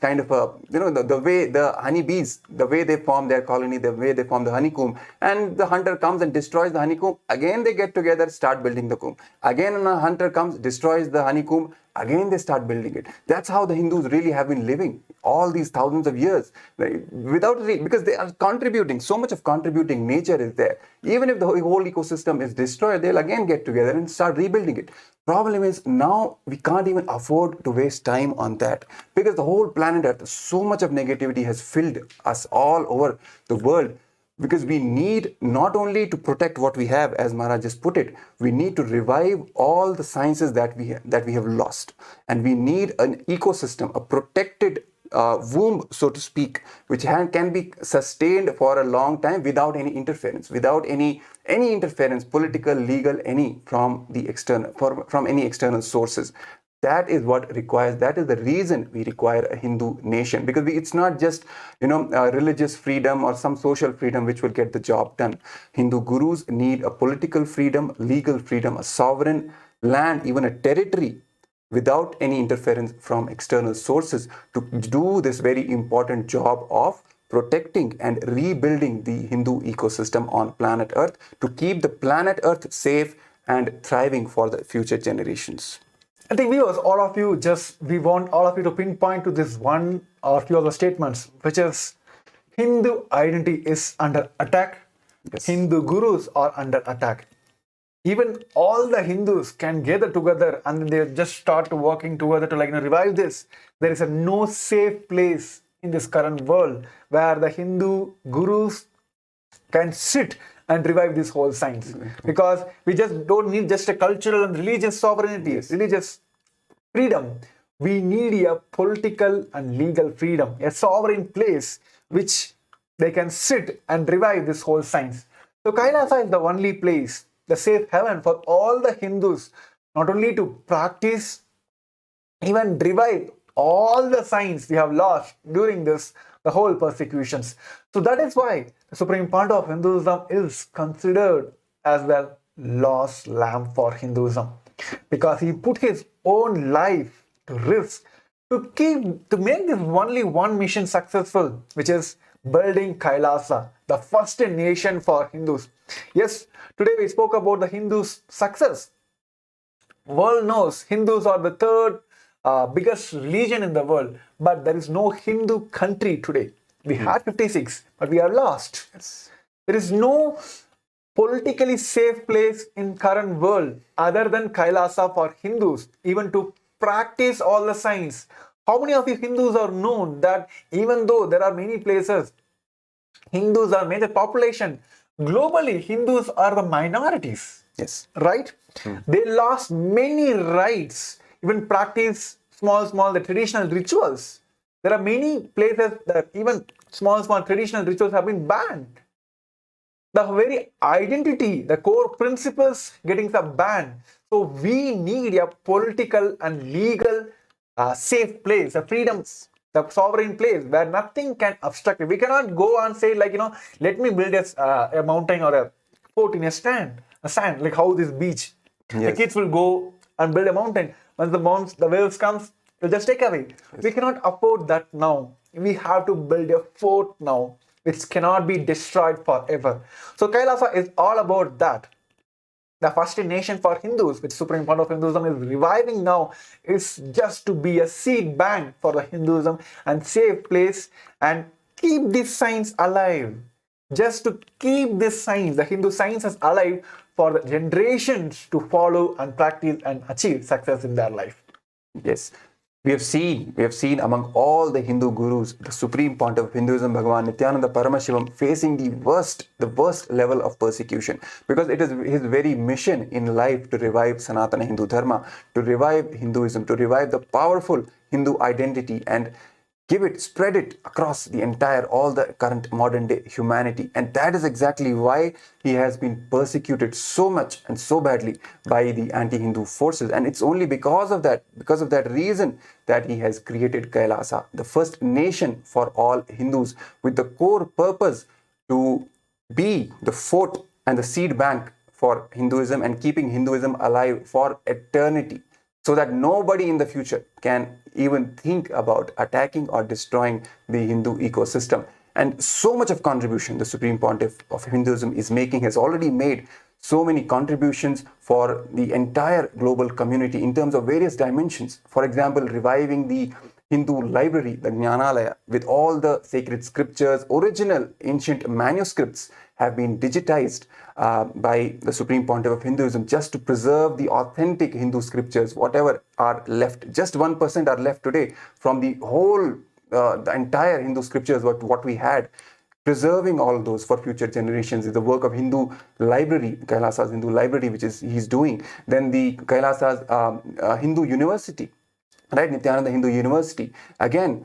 Kind of the way the honeybees, the way they form their colony, the way they form the honeycomb, and the hunter comes and destroys the honeycomb. Again, they get together, start building the comb. Again, a hunter comes, destroys the honeycomb. Again, they start building it. That's how the Hindus really have been living all these thousands of years, because they are contributing. So much of contributing nature is there. Even if the whole ecosystem is destroyed, they'll again get together and start rebuilding it. Problem is, now we can't even afford to waste time on that, because the whole planet Earth, so much of negativity has filled us all over the world. Because we need not only to protect what we have, as Maharaj just put it, we need to revive all the sciences that we have lost. And we need an ecosystem, a protected womb, so to speak, which can be sustained for a long time without any interference, without any interference, political, legal, from any external sources. That is what requires, that is the reason we require a Hindu nation, because it's not just, religious freedom or some social freedom which will get the job done. Hindu gurus need a political freedom, legal freedom, a sovereign land, even a territory, without any interference from external sources, to do this very important job of protecting and rebuilding the Hindu ecosystem on planet Earth, to keep the planet Earth safe and thriving for the future generations. I think viewers, we want all of you to pinpoint to this one or few of the statements, which is Hindu identity is under attack. Yes. Hindu gurus are under attack. Even all the Hindus can gather together and they just start working together to revive this. There is no safe place in this current world where the Hindu gurus can sit and revive this whole science. Because we just don't need just a cultural and religious sovereignty, religious freedom. We need a political and legal freedom, a sovereign place which they can sit and revive this whole science. So Kailasa is the only place, the safe haven for all the Hindus, not only to practice, even revive all the science we have lost during the whole persecutions. So that is why the supreme point of Hinduism is considered as the lost lamb for Hinduism, because he put his own life to risk to make this only one mission successful, which is building Kailasa, the first nation for Hindus. Yes, today we spoke about the Hindus' success. World knows Hindus are the third biggest religion in the world, but there is no Hindu country today. We had 56, but we are lost. Yes. There is no politically safe place in current world other than Kailasa for Hindus, even to practice all the signs. How many of you Hindus are known that even though there are many places, Hindus are major population, globally Hindus are the minorities, Yes. right? They lost many rights, even practice small the traditional rituals. There are many places that even small traditional rituals have been banned. The very identity, the core principles getting some banned. So we need a political and legal safe place, a freedom, the sovereign place where nothing can obstruct it. We cannot go and say like, let me build a mountain or a fort in a sand, like how this beach. The Yes. kids will go and build a mountain. Once the waves comes, they'll just take away. We cannot afford that now. We have to build a fort now, which cannot be destroyed forever. So Kailasa is all about that. The first nation for Hindus, which Supreme Court of Hinduism is reviving now, is just to be a seed bank for the Hinduism and safe place and keep these signs alive. Just to keep these signs, the Hindu sciences alive for the generations to follow and practice and achieve success in their life. Yes. We have seen among all the Hindu gurus, the supreme pontiff of Hinduism, Bhagavan Nithyananda Paramashivam, facing the worst level of persecution, because it is his very mission in life to revive Sanatana Hindu Dharma, to revive Hinduism, to revive the powerful Hindu identity and spread it across the all the current modern day humanity. And that is exactly why he has been persecuted so much and so badly by the anti-Hindu forces. And it's only because of that reason that he has created Kailasa, the first nation for all Hindus, with the core purpose to be the fort and the seed bank for Hinduism and keeping Hinduism alive for eternity, so that nobody in the future can even think about attacking or destroying the Hindu ecosystem. And so much of contribution the Supreme Pontiff of Hinduism is making, has already made so many contributions for the entire global community in terms of various dimensions. For example, reviving the Hindu library, the Jnanalaya, with all the sacred scriptures, original ancient manuscripts have been digitized by the Supreme Pontiff of Hinduism, just to preserve the authentic Hindu scriptures, whatever are left. Just 1% are left today from the whole, the entire Hindu scriptures, what we had. Preserving all those for future generations is the work of Hindu library, Kailasa's Hindu library, which he's doing. Then the Kailasa's Hindu University, right? Nithyananda Hindu University. Again,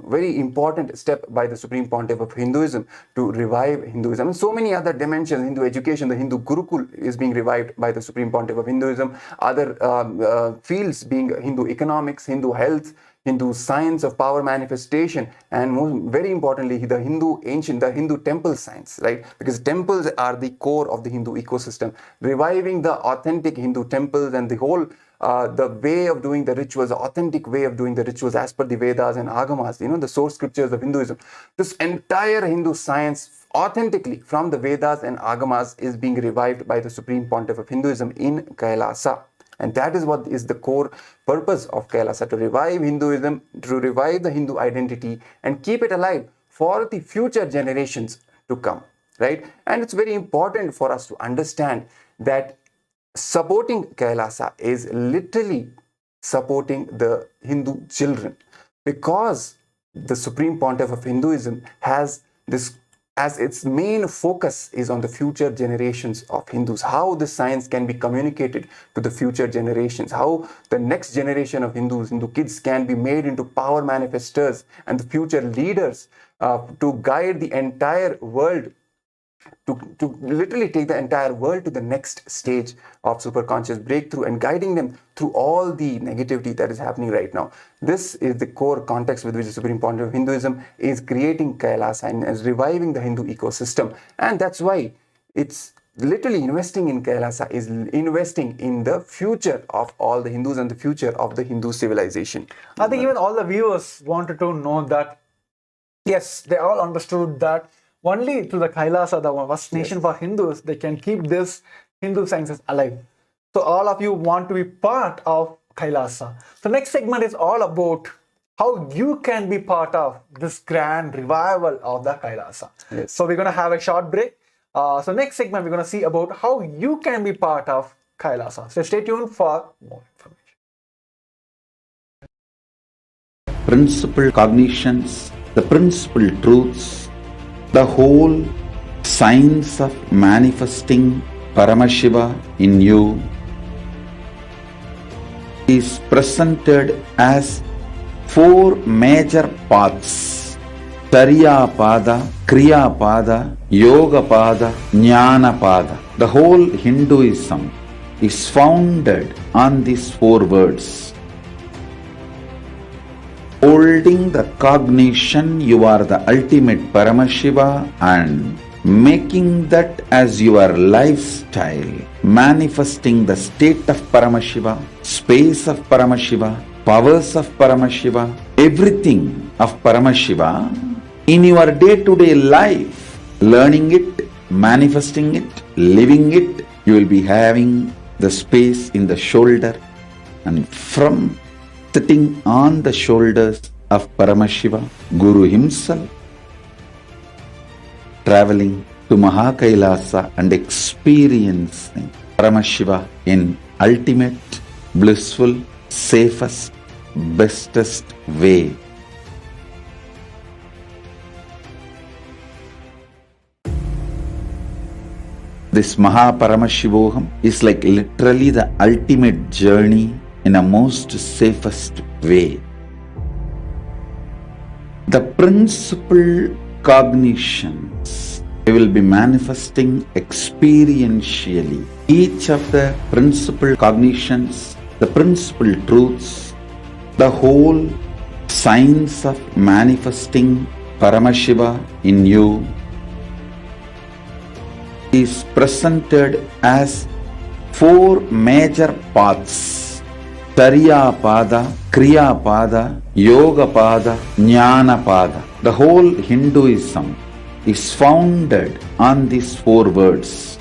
very important step by the Supreme Pontiff of Hinduism to revive Hinduism. And so many other dimensions, Hindu education, the Hindu Gurukul is being revived by the Supreme Pontiff of Hinduism. Other fields being Hindu economics, Hindu health, Hindu science of power manifestation, and very importantly, the Hindu temple science, right? Because temples are the core of the Hindu ecosystem. Reviving the authentic Hindu temples and the whole the way of doing the rituals, the authentic way of doing the rituals as per the Vedas and Agamas, the source scriptures of Hinduism. This entire Hindu science authentically from the Vedas and Agamas is being revived by the Supreme Pontiff of Hinduism in Kailasa. And that is what is the core purpose of Kailasa, to revive Hinduism, to revive the Hindu identity and keep it alive for the future generations to come, right? And it's very important for us to understand that supporting Kailasa is literally supporting the Hindu children, because the Supreme Pontiff of Hinduism has this as its main focus is on the future generations of Hindus, how the science can be communicated to the future generations, how the next generation of Hindu kids can be made into power manifestors and the future leaders to guide the entire world, to literally take the entire world to the next stage of superconscious breakthrough and guiding them through all the negativity that is happening right now. This is the core context with which the Supreme Pontiff of Hinduism is creating Kailasa and is reviving the Hindu ecosystem. And that's why it's literally investing in Kailasa is investing in the future of all the Hindus and the future of the Hindu civilization. I think even all the viewers wanted to know that, yes, they all understood that only through the Kailasa, the first nation for Hindus, they can keep this Hindu sciences alive. So all of you want to be part of Kailasa. So next segment is all about how you can be part of this grand revival of the Kailasa. Yes. So we're going to have a short break. So next segment, we're going to see about how you can be part of Kailasa. So stay tuned for more information. Principal cognitions, the principal truths, the whole science of manifesting Paramashiva in you is presented as four major paths: Tariya Pada, Kriya Pada, Yoga Pada, Jnana Pada. The whole Hinduism is founded on these four words. Holding the cognition you are the ultimate Paramashiva and making that as your lifestyle, manifesting the state of Paramashiva, space of Paramashiva, powers of Paramashiva, everything of Paramashiva in your day-to-day life, learning it, manifesting it, living it. You will be having the space in the shoulder, and from sitting on the shoulders of Paramashiva, Guru himself, traveling to Mahakailasa and experiencing Paramashiva in ultimate, blissful, safest, bestest way. This Mahaparamashivoham is like literally the ultimate journey in a most safest way. The principal cognitions they will be manifesting experientially. Each of the principal cognitions, the principal truths, the whole science of manifesting Paramashiva in you is presented as four major paths: Tariya Pada, Kriya Pada, Yoga Pada, Jnana Pada. The whole Hinduism is founded on these four words.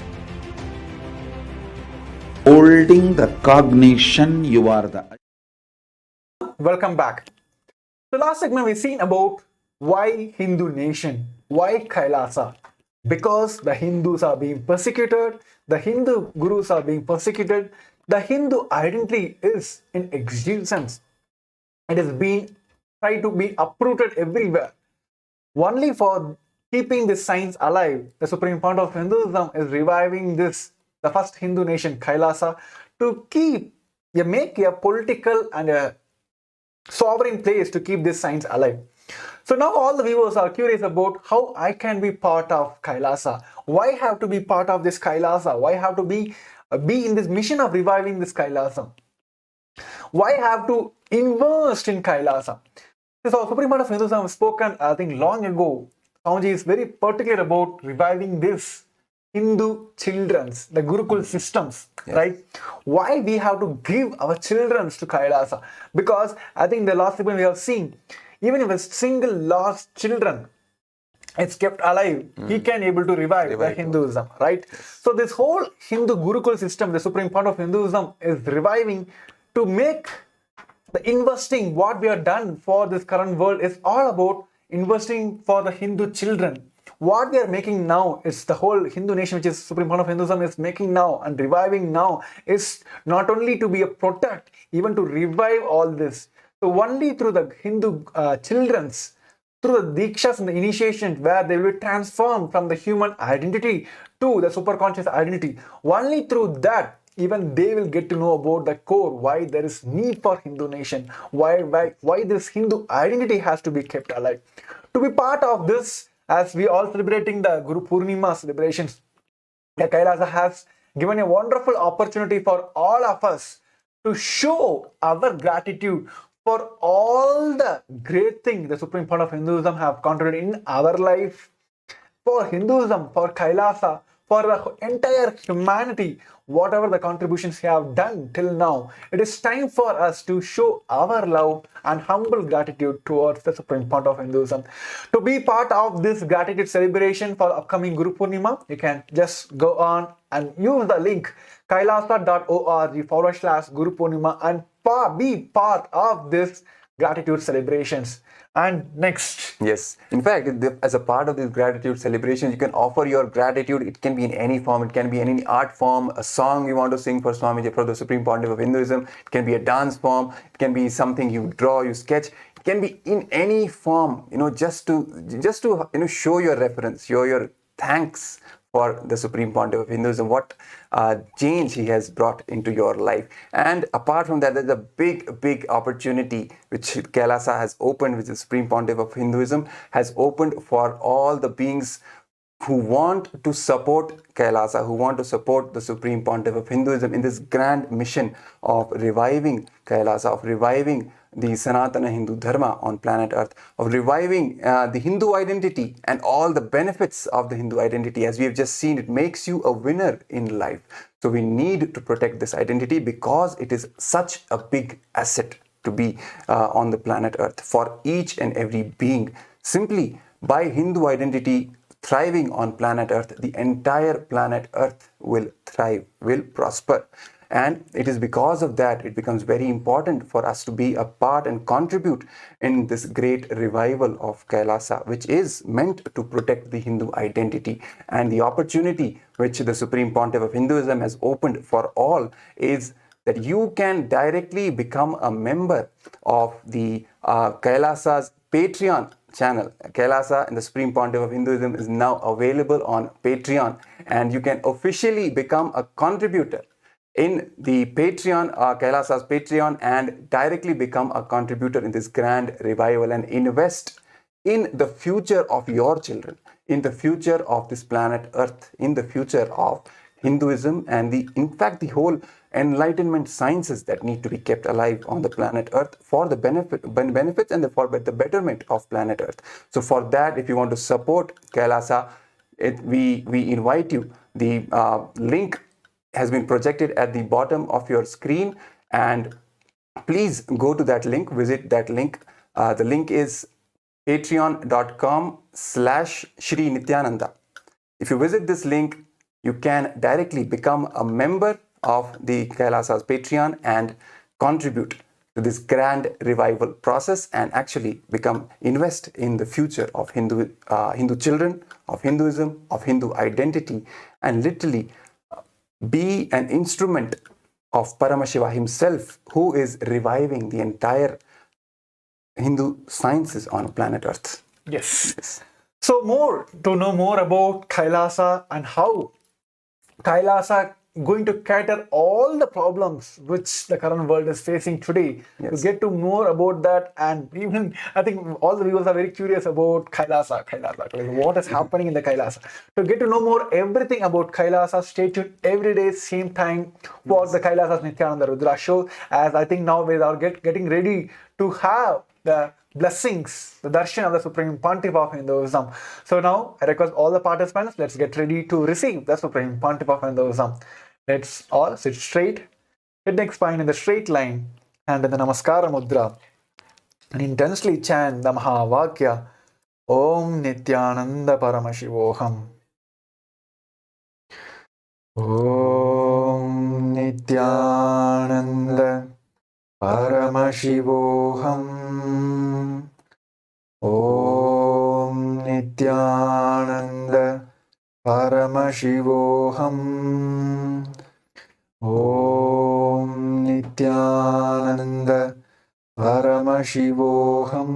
Holding the cognition you are the... Welcome back. So last segment we've seen about why Hindu nation, why Kailasa. Because the Hindus are being persecuted, the Hindu gurus are being persecuted, the Hindu identity is in existence. It is being tried to be uprooted everywhere. Only for keeping this science alive, the supreme point of Hinduism is reviving this, the first Hindu nation, Kailasa, to make a political and a sovereign place to keep this science alive. So now all the viewers are curious about how I can be part of Kailasa. Why have to be part of this Kailasa? Why have to be in this mission of reviving this Kailasa? Why have to invest in Kailasa? So Supreme Court of Hinduism have spoken, I think, long ago. Swamiji is very particular about reviving this Hindu children's, the Gurukul systems, right? Why we have to give our children to Kailasa? Because I think the last segment we have seen, even if a single lost children is kept alive, he can able to revive the Hinduism, right? So this whole Hindu Gurukul system, the supreme part of Hinduism, is reviving to make the investing, what we have done for this current world is all about investing for the Hindu children. What we are making now is the whole Hindu nation, which is supreme part of Hinduism, is making now and reviving now, is not only to be a protect, even to revive all this. So only through the Hindu children's, through the Dikshas and the initiations, where they will be transformed from the human identity to the superconscious identity. Only through that, even they will get to know about the core, why there is need for Hindu nation, why this Hindu identity has to be kept alive. To be part of this, as we all celebrating the Guru Purnima celebrations, the Kailasa has given a wonderful opportunity for all of us to show our gratitude for all the great things the supreme part of Hinduism have contributed in our life, for Hinduism, for Kailasa, for the entire humanity, whatever the contributions they have done till now. It is time for us to show our love and humble gratitude towards the Supreme Fount of Hinduism. To be part of this gratitude celebration for upcoming Guru Purnima, you can just go on and use the link kailasa.org/Guru Purnima and be part of this gratitude celebrations. And next, Yes. In fact, as a part of this gratitude celebration, you can offer your gratitude. It can be in any form. It can be in any art form, a song you want to sing for Swamiji, for the Supreme Pontiff of Hinduism. It can be a dance form. It can be something you draw, you sketch. It can be in any form, just to show your reference, show your thanks for the Supreme Pontiff of Hinduism, what change he has brought into your life. And apart from that, there's a big opportunity which Kailasa has opened, which the Supreme Pontiff of Hinduism has opened for all the beings who want to support Kailasa, who want to support the Supreme Pontiff of Hinduism in this grand mission of reviving Kailasa, of reviving the Sanatana Hindu Dharma on planet Earth, of reviving the Hindu identity and all the benefits of the Hindu identity. As we have just seen, it makes you a winner in life. So we need to protect this identity because it is such a big asset to be on the planet Earth for each and every being. Simply by Hindu identity thriving on planet Earth, the entire planet Earth will thrive, will prosper. And it is because of that it becomes very important for us to be a part and contribute in this great revival of Kailasa, which is meant to protect the Hindu identity. And the opportunity which the Supreme Pontiff of Hinduism has opened for all is that you can directly become a member of the Kailasa's Patreon channel. Kailasa and the Supreme Pontiff of Hinduism is now available on Patreon, and you can officially become a contributor in the Patreon, Kailasa's Patreon, and directly become a contributor in this grand revival and invest in the future of your children, in the future of this planet Earth, in the future of Hinduism and in fact the whole enlightenment sciences that need to be kept alive on the planet Earth for the benefits and for the betterment of planet Earth. So for that, if you want to support Kailasa, we invite you. The link has been projected at the bottom of your screen, and please go to that link, visit that link. The link is patreon.com/Shri Nithyananda. If you visit this link, you can directly become a member of the Kailasa's Patreon and contribute to this grand revival process and actually invest in the future of Hindu children, of Hinduism, of Hindu identity, and literally be an instrument of Paramashiva himself, who is reviving the entire Hindu sciences on planet Earth. yes. So to know more about Kailasa and how Kailasa going to cater all the problems which the current world is facing today. Yes. To get to more about that, and even I think all the viewers are very curious about Kailasa, like what is happening in the Kailasa. To get to know more everything about Kailasa, stay tuned every day, same time for the Kailasa's Nithyananda Rudra show. As I think now we are getting ready to have the blessings, the darshan of the Supreme Pontiff of Hinduism. So now I request all the participants, let's get ready to receive the Supreme Pontiff of Hinduism. Let's all sit straight, with neck spine in the straight line, and in the Namaskara Mudra, and intensely chant the Mahavakya, Om Nithyananda Paramashivoham. Om Nithyananda Paramashivoham. Om Nithyananda Paramashivoham. Om Nithyananda Paramashivoham.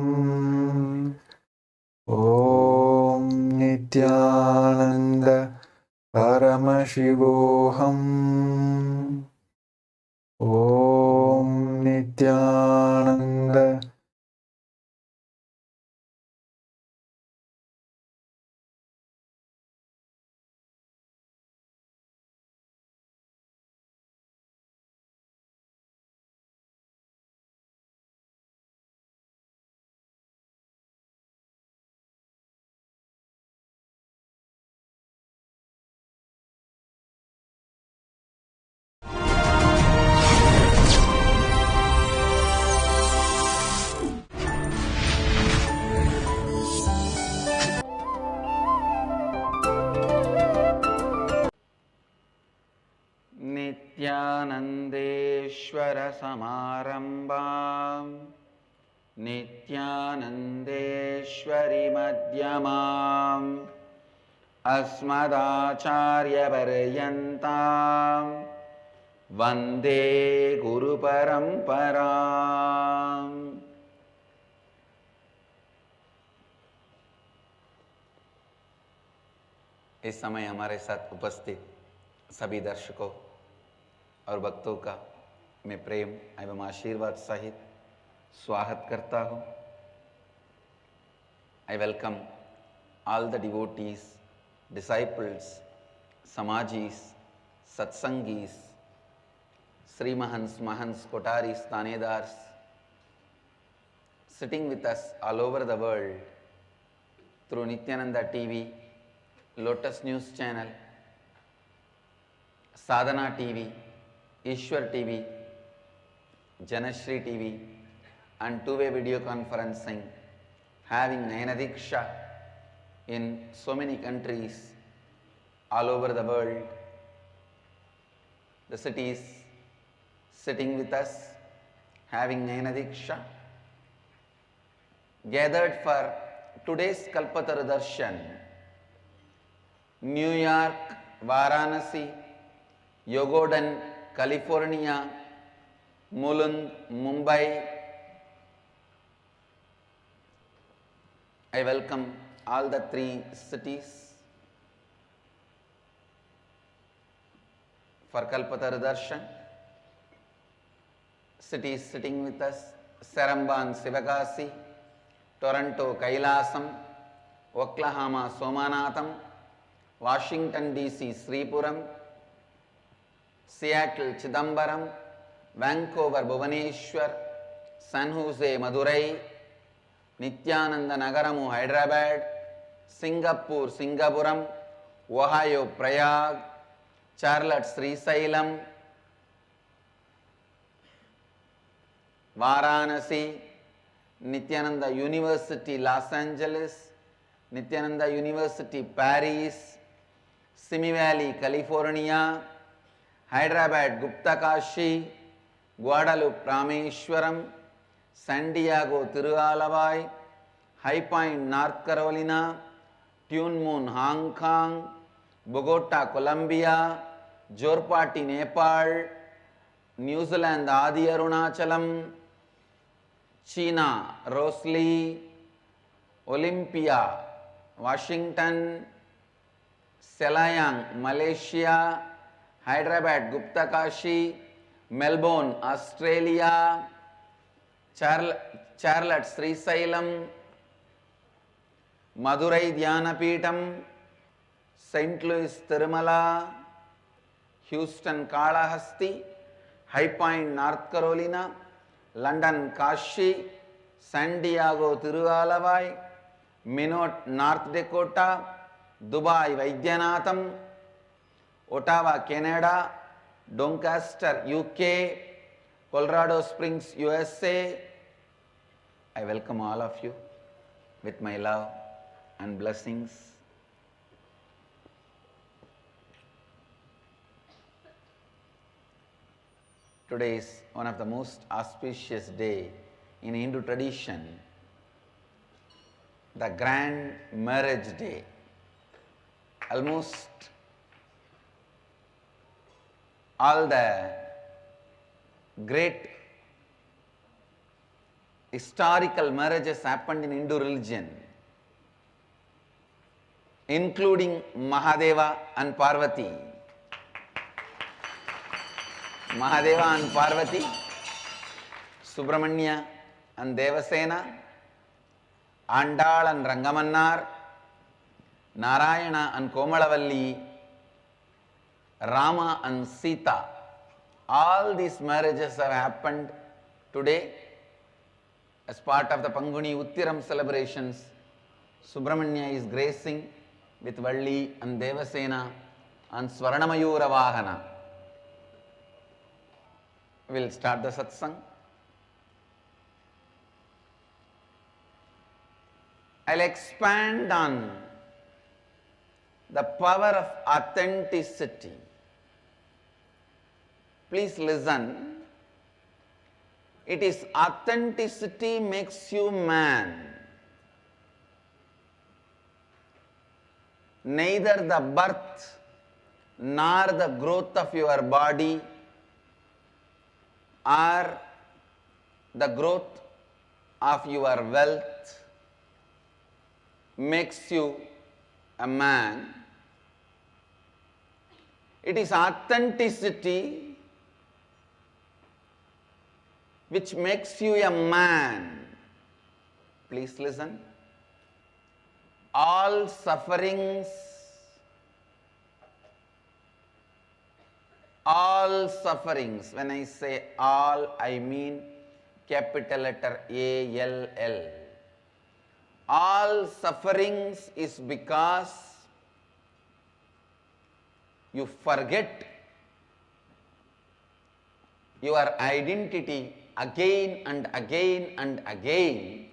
Om Nithyananda Paramashivoham. Om Nithyananda नित्यानन्देश्वरसमारम्भाम् नित्यानन्देश्वरिमध्यमाम् अस्मदाचार्यपर्यन्ताम् वन्दे गुरुपरम्पराम्। इस समय हमारे साथ उपस्थित सभी दर्शकों और भक्तों का मैं प्रेम एवं आशीर्वाद सहित स्वागत करता हूँ। I welcome all the devotees, disciples, Samajis, Satsangis, Srimahans, Mahans, Kotaris, Tanedars, sitting with us all over the world through Nithyananda TV, Lotus News Channel, Sadhana TV, Ishwar TV, Janashri TV, and two-way video conferencing, having Nayanadiksha in so many countries all over the world. The cities sitting with us, having Nayanadiksha, gathered for today's Kalpataru Darshan. New York, Varanasi, Yogodan, California, Mulund, Mumbai. I welcome all the three cities for Kalpataru Darshan. Cities sitting with us: Seremban, Sivakasi, Toronto, Kailasam, Oklahoma, Somanatham, Washington DC, Sripuram, Seattle, Chidambaram, Vancouver, Bhubaneswar, San Jose, Madurai, Nithyananda Nagaramu, Hyderabad, Singapore, Singapuram, Ohio, Prayag, Charlotte, Srisailam, Varanasi, Nithyananda University, Los Angeles, Nithyananda University, Paris, Simi Valley, California, Hyderabad, Gupta Kashi, Guadalupe, Rameshwaram, San Diego, Tirualavai, High Point, North Carolina, Tune Moon, Hong Kong, Bogota, Colombia, Jorpati, Nepal, New Zealand, Adi Arunachalam, China, Rosalie, Olympia, Washington, Selayang, Malaysia, Hyderabad, Gupta Kashi, Melbourne, Australia, Charlotte, Srisailam, Madurai, Dhyanapeetham, St. Louis, Tirumala, Houston, Kalahasti, High Point, North Carolina, London, Kashi, San Diego, Tirualavai, Minot, North Dakota, Dubai, Vaidyanatham, Ottawa, Canada, Doncaster, UK, Colorado Springs, USA. I welcome all of you with my love and blessings. Today is one of the most auspicious day in Hindu tradition, the grand marriage day. Almost all the great historical marriages happened in Hindu religion, including Mahadeva and Parvati. Mahadeva and Parvati, Subramanya and Devasena, Andal and Rangamannar, Narayana and Komalavalli, Rama and Sita. All these marriages have happened today as part of the Panguni Uttiram celebrations. Subramanya is gracing with Valli and Devasena on Swarnamayura Vahana. We will start the satsang. I'll expand on the power of authenticity. Please listen. It is authenticity makes you man. Neither the birth nor the growth of your body or the growth of your wealth makes you a man. It is authenticity which makes you a man. Please listen. All sufferings, when I say all, I mean capital letter ALL. All sufferings is because you forget your identity again and again and again.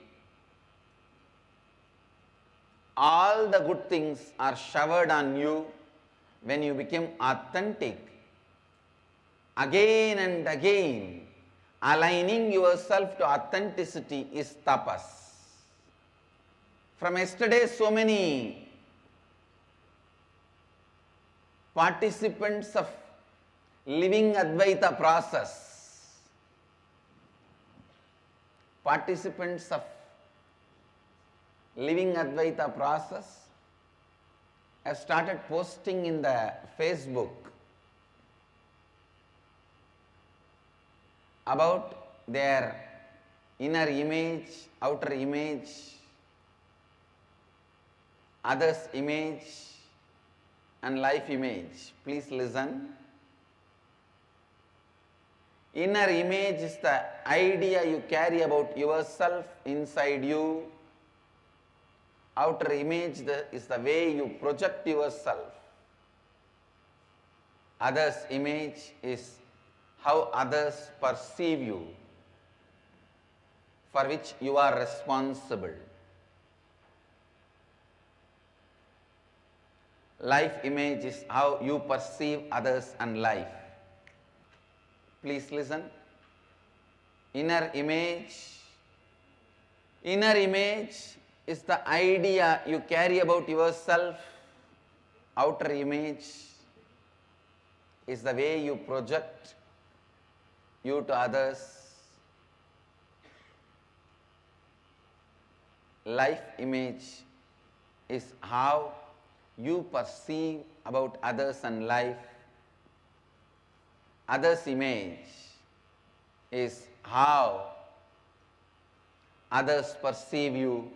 All the good things are showered on you when you become authentic. Again and again, aligning yourself to authenticity is tapas. From yesterday, so many participants of living Advaita process, have started posting in the Facebook about their inner image, outer image, others' image and life image. Please listen. Inner image is the idea you carry about yourself inside you. Outer image is the way you project yourself. Others' image is how others perceive you, for which you are responsible. Life image is how you perceive others and life. Please listen. Inner image is the idea you carry about yourself. Outer image is the way you project you to others. Life image is how you perceive about others and life. Others' image is how others perceive you,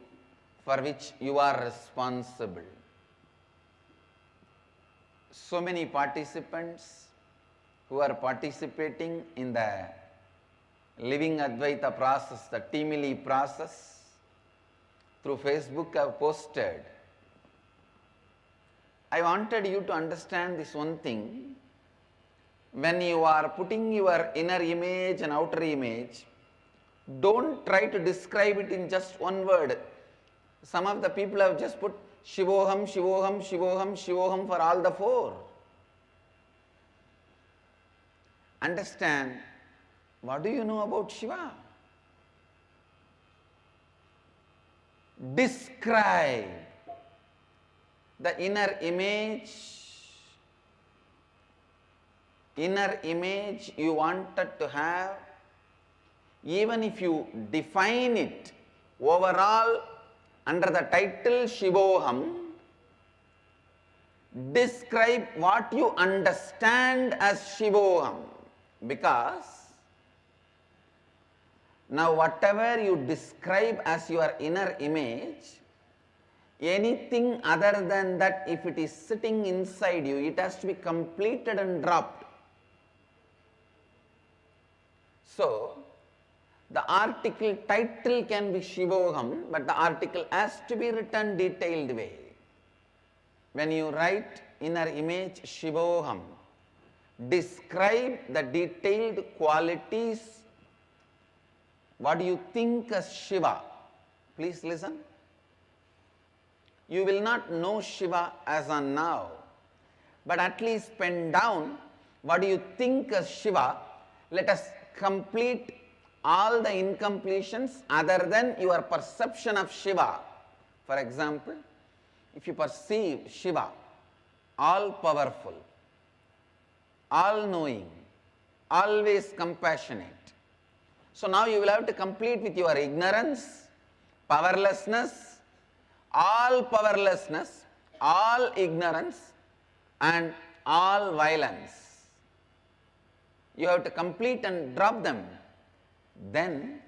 for which you are responsible. So many participants who are participating in the Living Advaita process, the Teamily process, through Facebook have posted. I wanted you to understand this one thing. When you are putting your inner image and outer image, don't try to describe it in just one word. Some of the people have just put Shivoham, Shivoham, Shivoham, Shivoham for all the four. Understand, what do you know about Shiva? Describe the inner image you wanted to have. Even if you define it overall under the title Shivoham, describe what you understand as Shivoham. Because now whatever you describe as your inner image, anything other than that, if it is sitting inside you, it has to be completed and dropped. So, the article title can be Shivoham, but the article has to be written detailed way. When you write inner image Shivoham, describe the detailed qualities. What do you think as Shiva? Please listen. You will not know Shiva as on now, but at least pen down What do you think as Shiva? Let us complete all the incompletions other than your perception of Shiva. For example, if you perceive Shiva, all powerful, all knowing, always compassionate. So now you will have to complete with your ignorance, powerlessness, all ignorance, and all violence. You have to complete and drop them. Then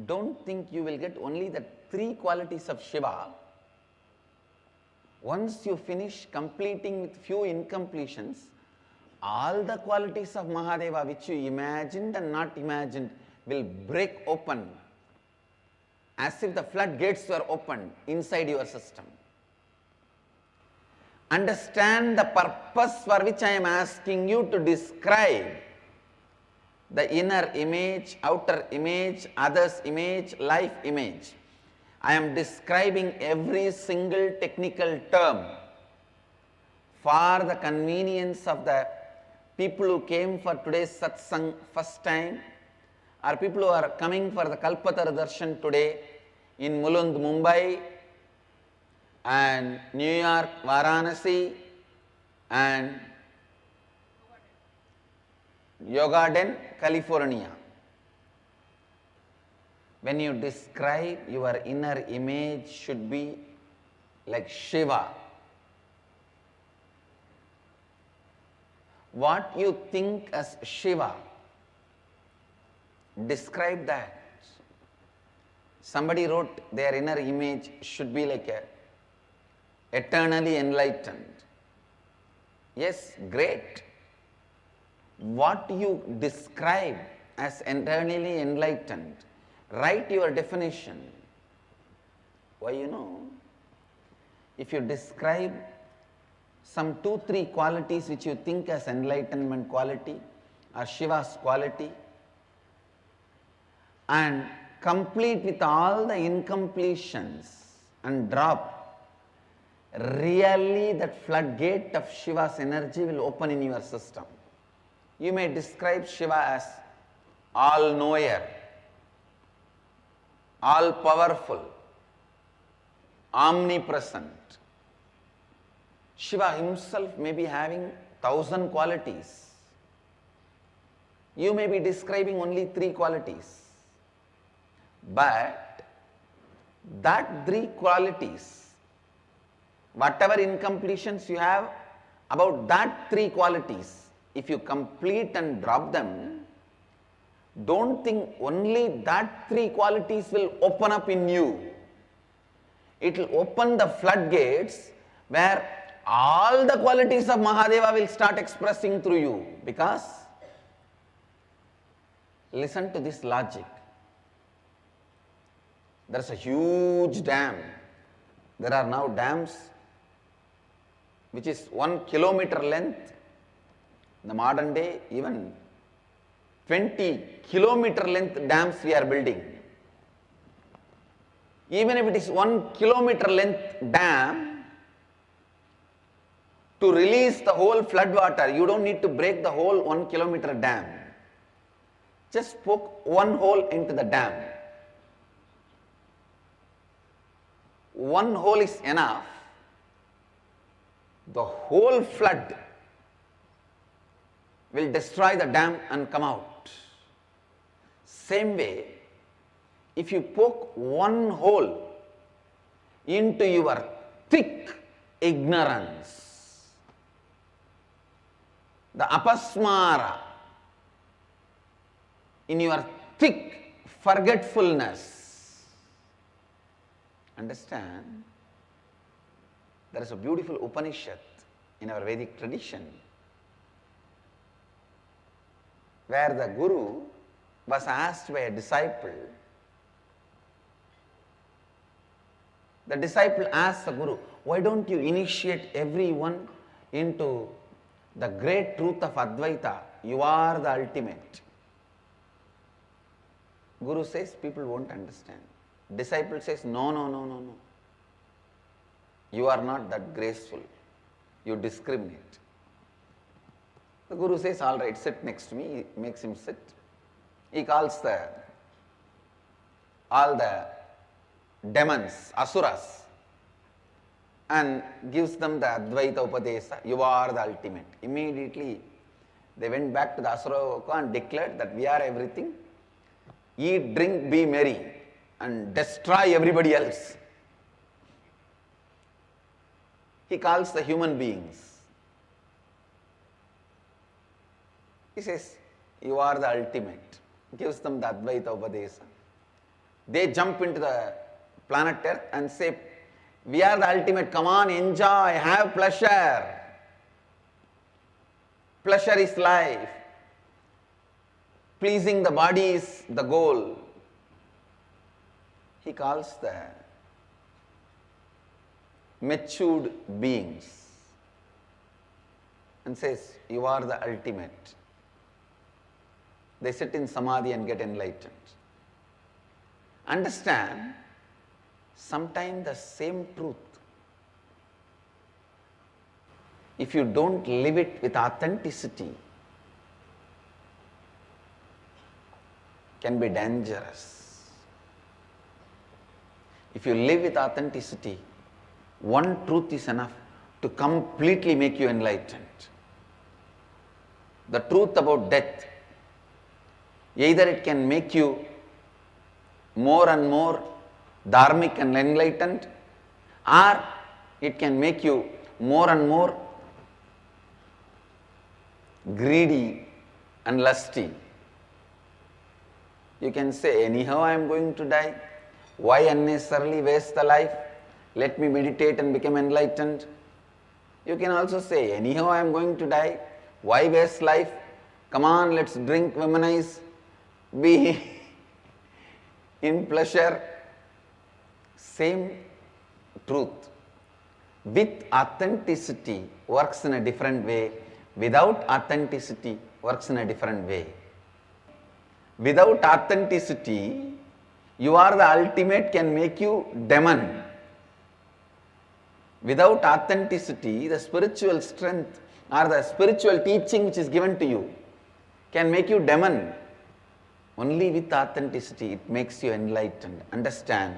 don't think you will get only the 3 qualities of Shiva. Once you finish completing with few incompletions, all the qualities of Mahadeva which you imagined and not imagined will break open as if the floodgates were opened inside your system. Understand the purpose for which I am asking you to describe the inner image, outer image, others image, life image. I am describing every single technical term for the convenience of the people who came for today's satsang first time, or people who are coming for the Kalpatara Darshan today in Mulund, Mumbai, and New York, Varanasi, and Yogaden, California. When you describe, your inner image should be like Shiva. What you think as Shiva, describe that. Somebody wrote their inner image should be like a eternally enlightened. Yes, great. What you describe as eternally enlightened, write your definition. Why, you know, if you describe some 2-3 qualities which you think as enlightenment quality or Shiva's quality, and complete with all the incompletions and drop, really that floodgate of Shiva's energy will open in your system. You may describe Shiva as all-knower, all-powerful, omnipresent. Shiva himself may be having 1,000 qualities. You may be describing only 3 qualities. But that 3 qualities, whatever incompletions you have, about that 3 qualities, if you complete and drop them, don't think only that 3 qualities will open up in you. It will open the floodgates where all the qualities of Mahadeva will start expressing through you. Because, listen to this logic. There is a huge dam. There are now dams which is 1 kilometer length. In the modern day, even 20 kilometer length dams we are building. Even if it is 1 kilometer length dam, to release the whole flood water, you don't need to break the whole 1 kilometer dam. Just poke one hole into the dam. One hole is enough. The whole flood will destroy the dam and come out. Same way, if you poke one hole into your thick ignorance, the apasmara, in your thick forgetfulness, understand, there is a beautiful Upanishad in our Vedic tradition where the Guru was asked by a disciple. The disciple asked the Guru, why don't you initiate everyone into the great truth of Advaita? You are the ultimate. Guru says, people won't understand. Disciple says, no, no, no, no, no. You are not that graceful. You discriminate. The Guru says, all right, sit next to me. He makes him sit. He calls all the demons, asuras, and gives them the Advaita Upadesa. You are the ultimate. Immediately, they went back to the Asura Loka and declared that we are everything. Eat, drink, be merry, and destroy everybody else. He calls the human beings. He says, you are the ultimate. Gives them the Advaita Upadesa. They jump into the planet Earth and say, we are the ultimate, come on, enjoy, have pleasure. Pleasure is life. Pleasing the body is the goal. He calls the matured beings and says, you are the ultimate. They sit in samadhi and get enlightened. Understand, sometimes the same truth, if you don't live it with authenticity, can be dangerous. If you live with authenticity, one truth is enough to completely make you enlightened. The truth about death, either it can make you more and more dharmic and enlightened, or it can make you more and more greedy and lusty. You can say, anyhow I am going to die. Why unnecessarily waste the life? Let me meditate and become enlightened. You can also say, anyhow I am going to die. Why waste life? Come on, let's drink, womanize, be in pleasure. Same truth. With authenticity works in a different way. Without authenticity works in a different way. Without authenticity, you are the ultimate can make you demon. Without authenticity, the spiritual strength or the spiritual teaching which is given to you can make you demon. Only with authenticity it makes you enlightened. Understand?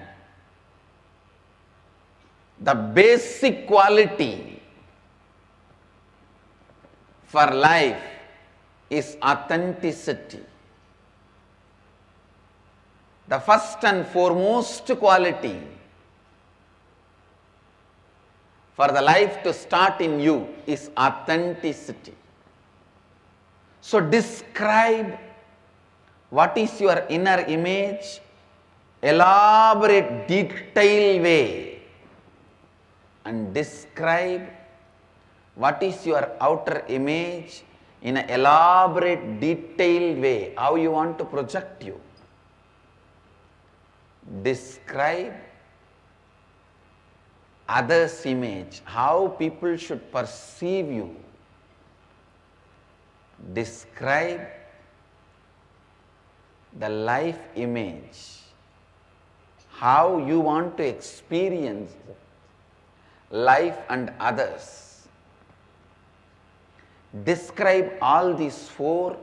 The basic quality for life is authenticity. The first and foremost quality for the life to start in you is authenticity. So describe what is your inner image, elaborate, detailed way, and describe what is your outer image in an elaborate, detailed way, how you want to project you. Describe others' image, how people should perceive you. Describe the life image, how you want to experience life and others. Describe all these four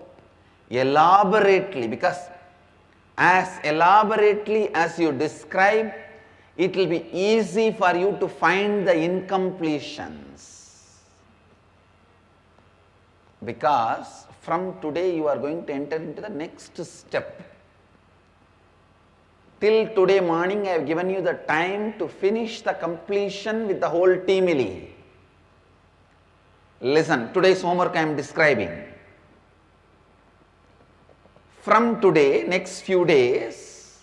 elaborately, because as elaborately as you describe, it will be easy for you to find the incompletions. Because from today you are going to enter into the next step. Till today morning I have given you the time to finish the completion with the whole Timili. Listen, today's homework I am describing. From today, next few days,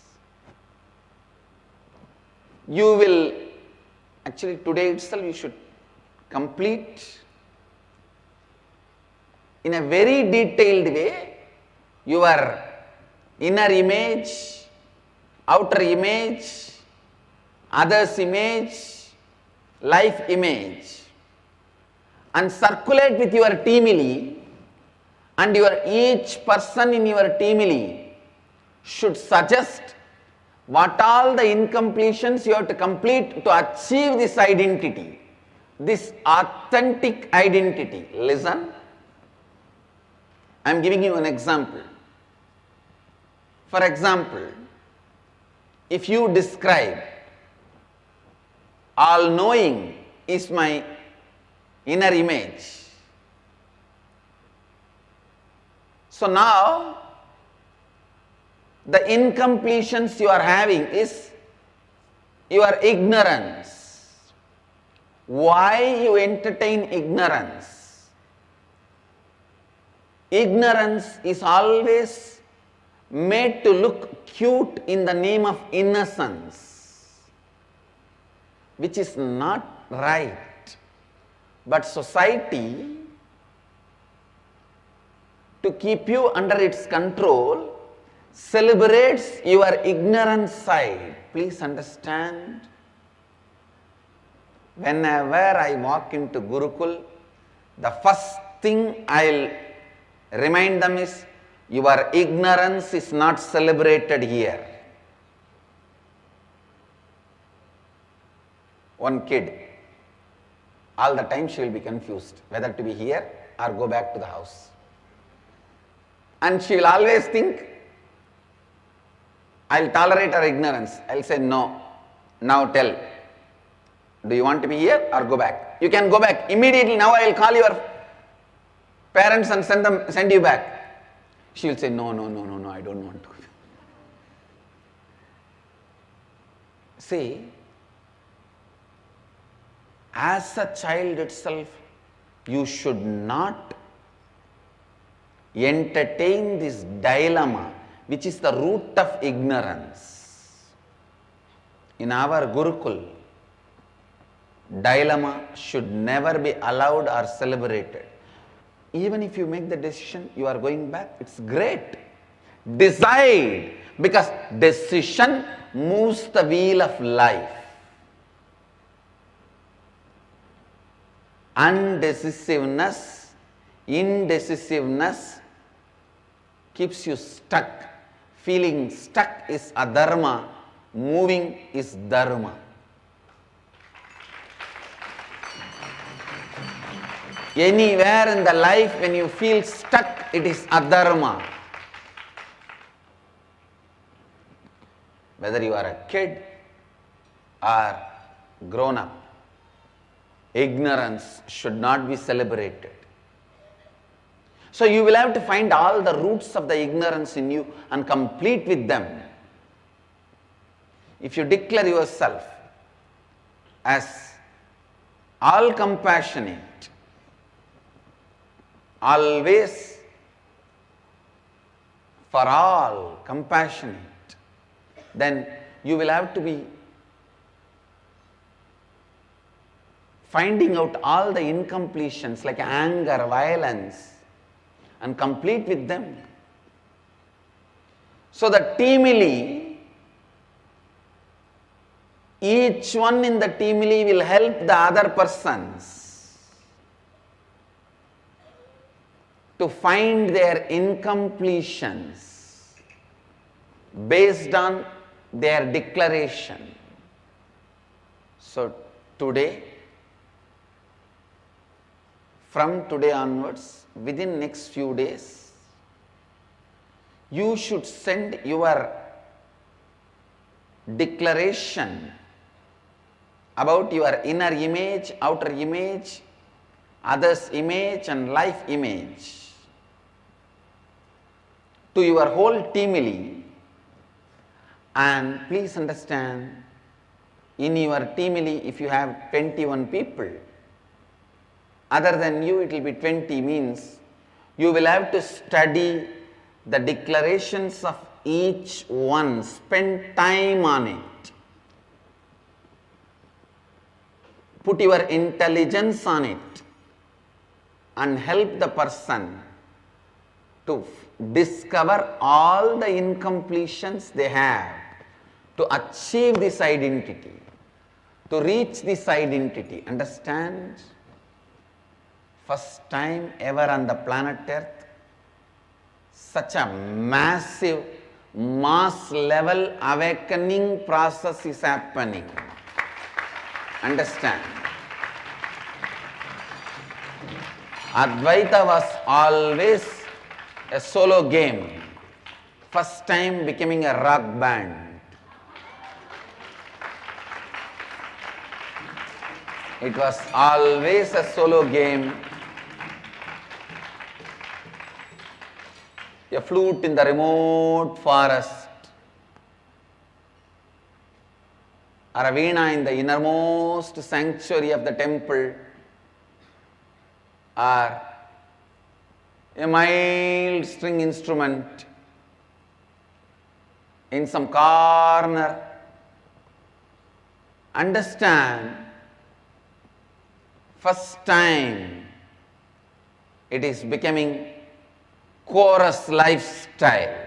you will, actually today itself you should complete in a very detailed way your inner image, outer image, others' image, life image, and circulate with your Timili, and each person in your Timili should suggest what all the incompletions you have to complete to achieve this identity, this authentic identity. Listen, I am giving you an example. For example, if you describe all knowing is my inner image. So now the incompletions you are having is your ignorance. Why you entertain ignorance? Ignorance is always made to look cute in the name of innocence, which is not right. But society, to keep you under its control, celebrates your ignorant side. Please understand. Whenever I walk into Gurukul, the first thing I'll remind them is, your ignorance is not celebrated here. One kid, all the time she will be confused whether to be here or go back to the house. And she will always think, I'll tolerate her ignorance. I'll say, no, now tell, do you want to be here or go back? You can go back immediately. Now I will call your parents and send you back. She will say, no, I don't want to. See, as a child itself, you should not entertain this dilemma, which is the root of ignorance. In our Gurukul, dilemma should never be allowed or celebrated. Even if you make the decision, you are going back, it's great. Decide, because decision moves the wheel of life. Undecisiveness, indecisiveness keeps you stuck. Feeling stuck is adharma, moving is dharma. Anywhere in the life when you feel stuck, it is adharma. Whether you are a kid or grown up, ignorance should not be celebrated. So you will have to find all the roots of the ignorance in you and complete with them. If you declare yourself as all compassionate, always for all compassionate, then you will have to be finding out all the incompletions like anger, violence, and complete with them. So the teamily, each one in the teamily will help the other persons to find their incompletions based on their declaration. So today, from today onwards, within next few days, you should send your declaration about your inner image, outer image, others' image and life image to your whole teamily. And please understand, in your teamily, if you have 21 people, other than you it will be 20, means you will have to study the declarations of each one, spend time on it, put your intelligence on it and help the person to discover all the incompletions they have, to achieve this identity, to reach this identity. Understand? First time ever on the planet Earth, such a massive mass level awakening process is happening. Understand? Advaita was always a solo game, first time becoming a rock band. It was always a solo game. A flute in the remote forest, or a veena in the innermost sanctuary of the temple, or a mild string instrument in some corner. Understand, first time it is becoming chorus lifestyle.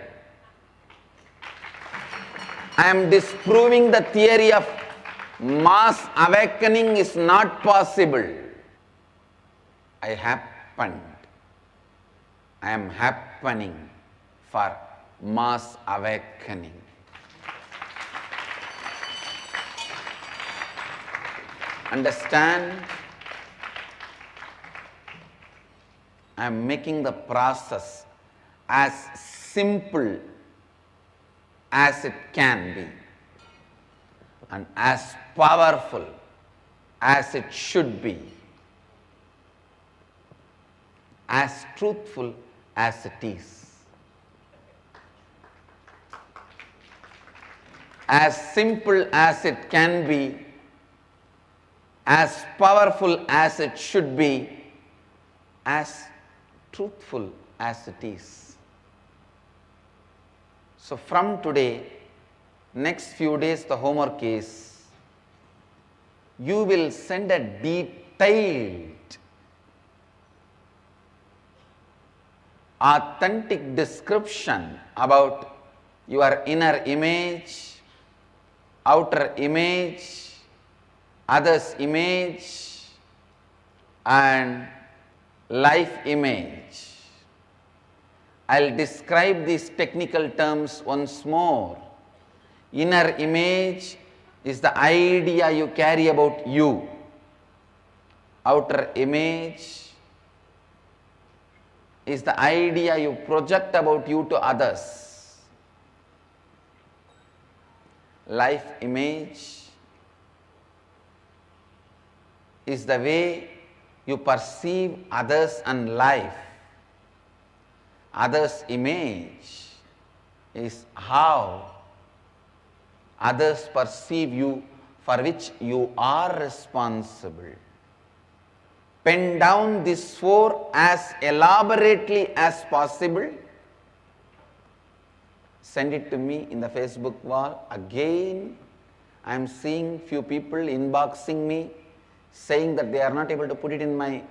I am disproving the theory of mass awakening is not possible. I am happening for mass awakening. Understand? I am making the process as simple as it can be and as powerful as it should be, as truthful as it is, as simple as it can be, as powerful as it should be, as truthful as it is. So from today, next few days the homework is, you will send a detailed, authentic description about your inner image, outer image, others' image, and life image. I'll describe these technical terms once more. Inner image is the idea you carry about you. Outer image is the idea you project about you to others. Life image is the way you perceive others and life. Others' image is how others perceive you, for which you are responsible. Pen down these four as elaborately as possible. Send it to me in the Facebook wall. Again, I am seeing few people inboxing me, saying that they are not able to put it in my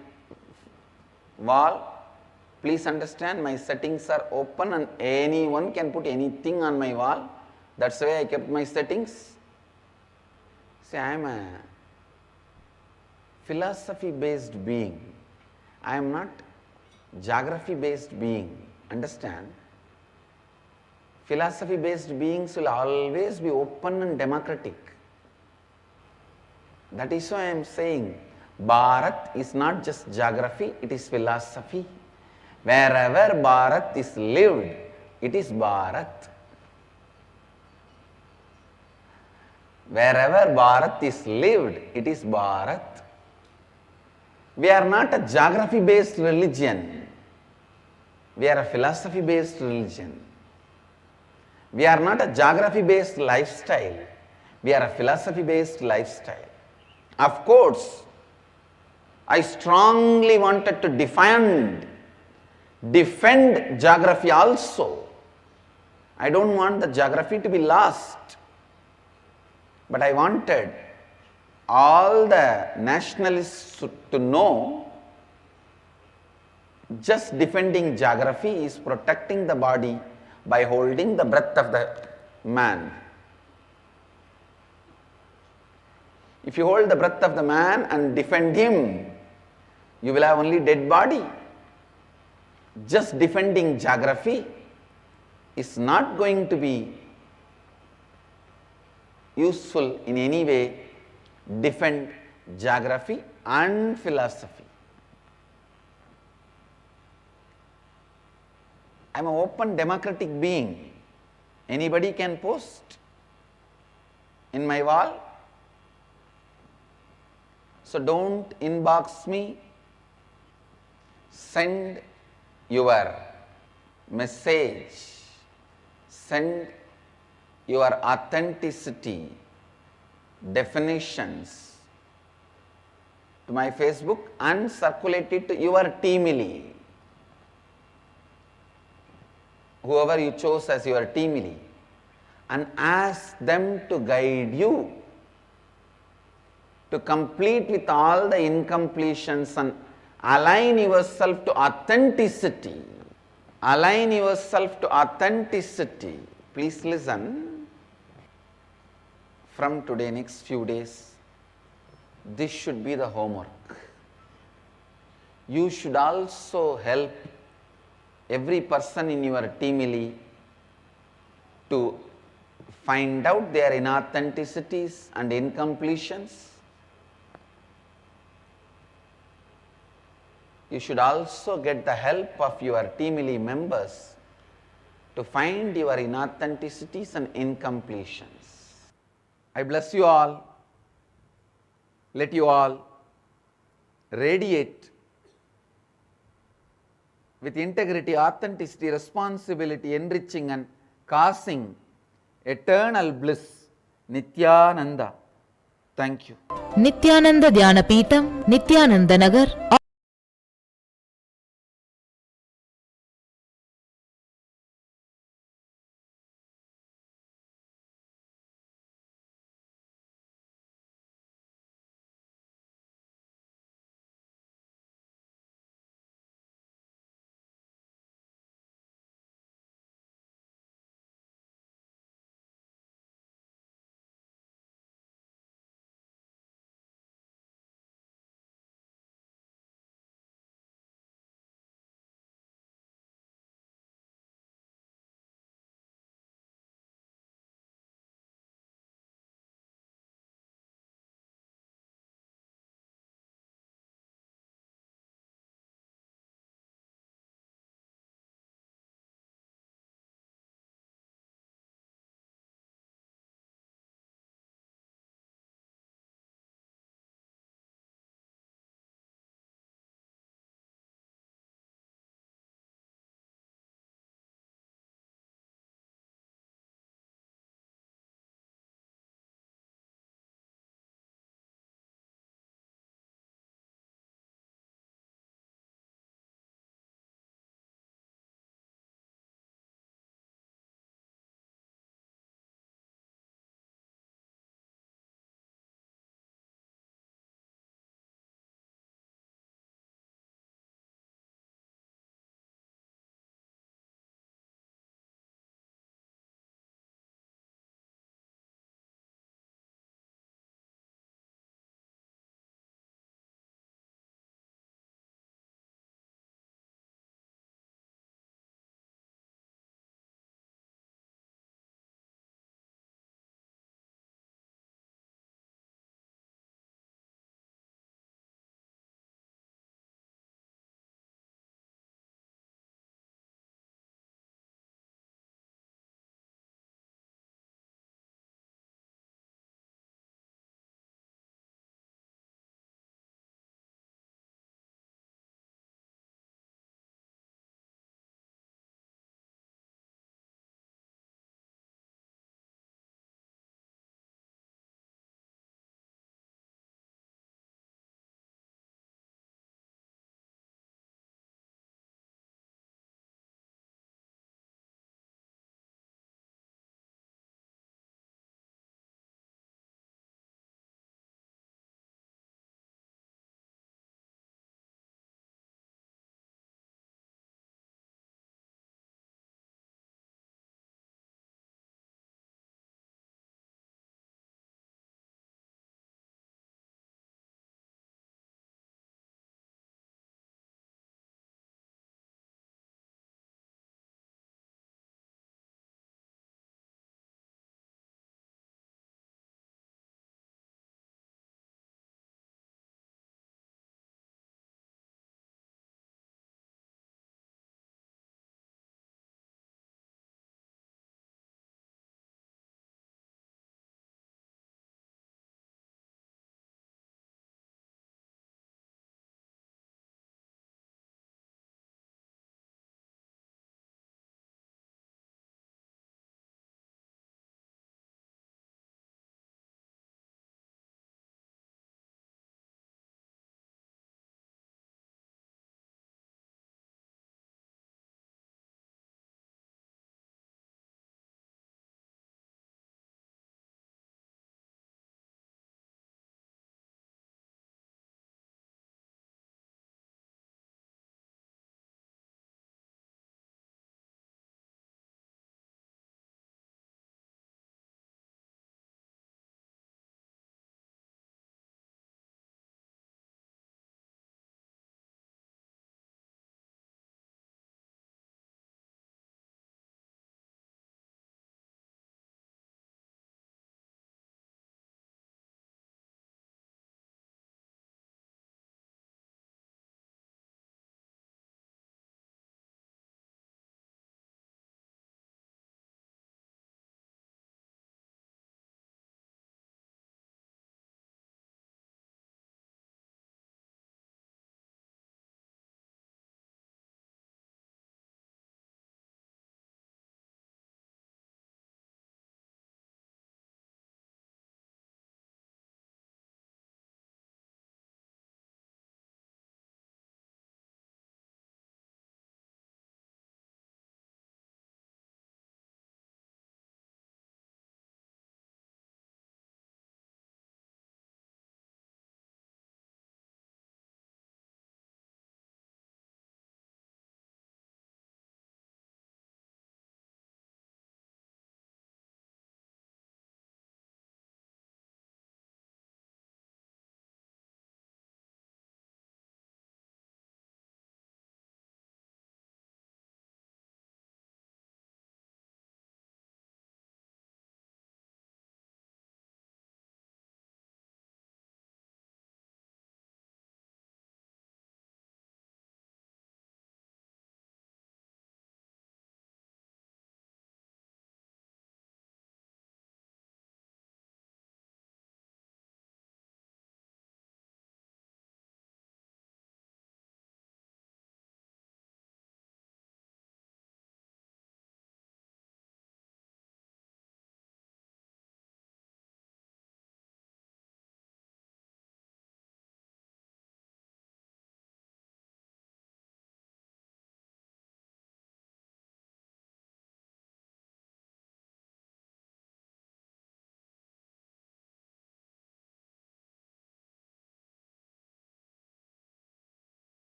wall. Please understand, my settings are open and anyone can put anything on my wall. That's why I kept my settings. See, I am a philosophy-based being. I am not geography-based being. Understand? Philosophy-based beings will always be open and democratic. That is why I am saying, Bharat is not just geography, it is philosophy. Wherever Bharat is lived, it is Bharat. Wherever Bharat is lived, it is Bharat. We are not a geography-based religion. We are a philosophy-based religion. We are not a geography-based lifestyle. We are a philosophy-based lifestyle. Of course, I strongly wanted to defend geography also. I don't want the geography to be lost. But I wanted all the nationalists to know, just defending geography is protecting the body by holding the breath of the man. If you hold the breath of the man and defend him, you will have only dead body. Just defending geography is not going to be useful in any way. Defend geography and philosophy. I'm an open democratic being. Anybody can post in my wall. So don't inbox me. Send your message. Send your authenticity definitions to my Facebook and circulate it to your teamily. Whoever you chose as your teamily, and ask them to guide you to complete with all the incompletions and align yourself to authenticity. Align yourself to authenticity. Please listen. From today, next few days, this should be the homework. You should also help every person in your teamily to find out their inauthenticities and incompletions. You should also get the help of your teamily members to find your inauthenticities and incompletions. I bless you all. Let you all radiate with integrity, authenticity, responsibility, enriching and causing eternal bliss. Nithyananda. Thank you. Nithyananda Dhyana Peetham, Nithyananda Nagar.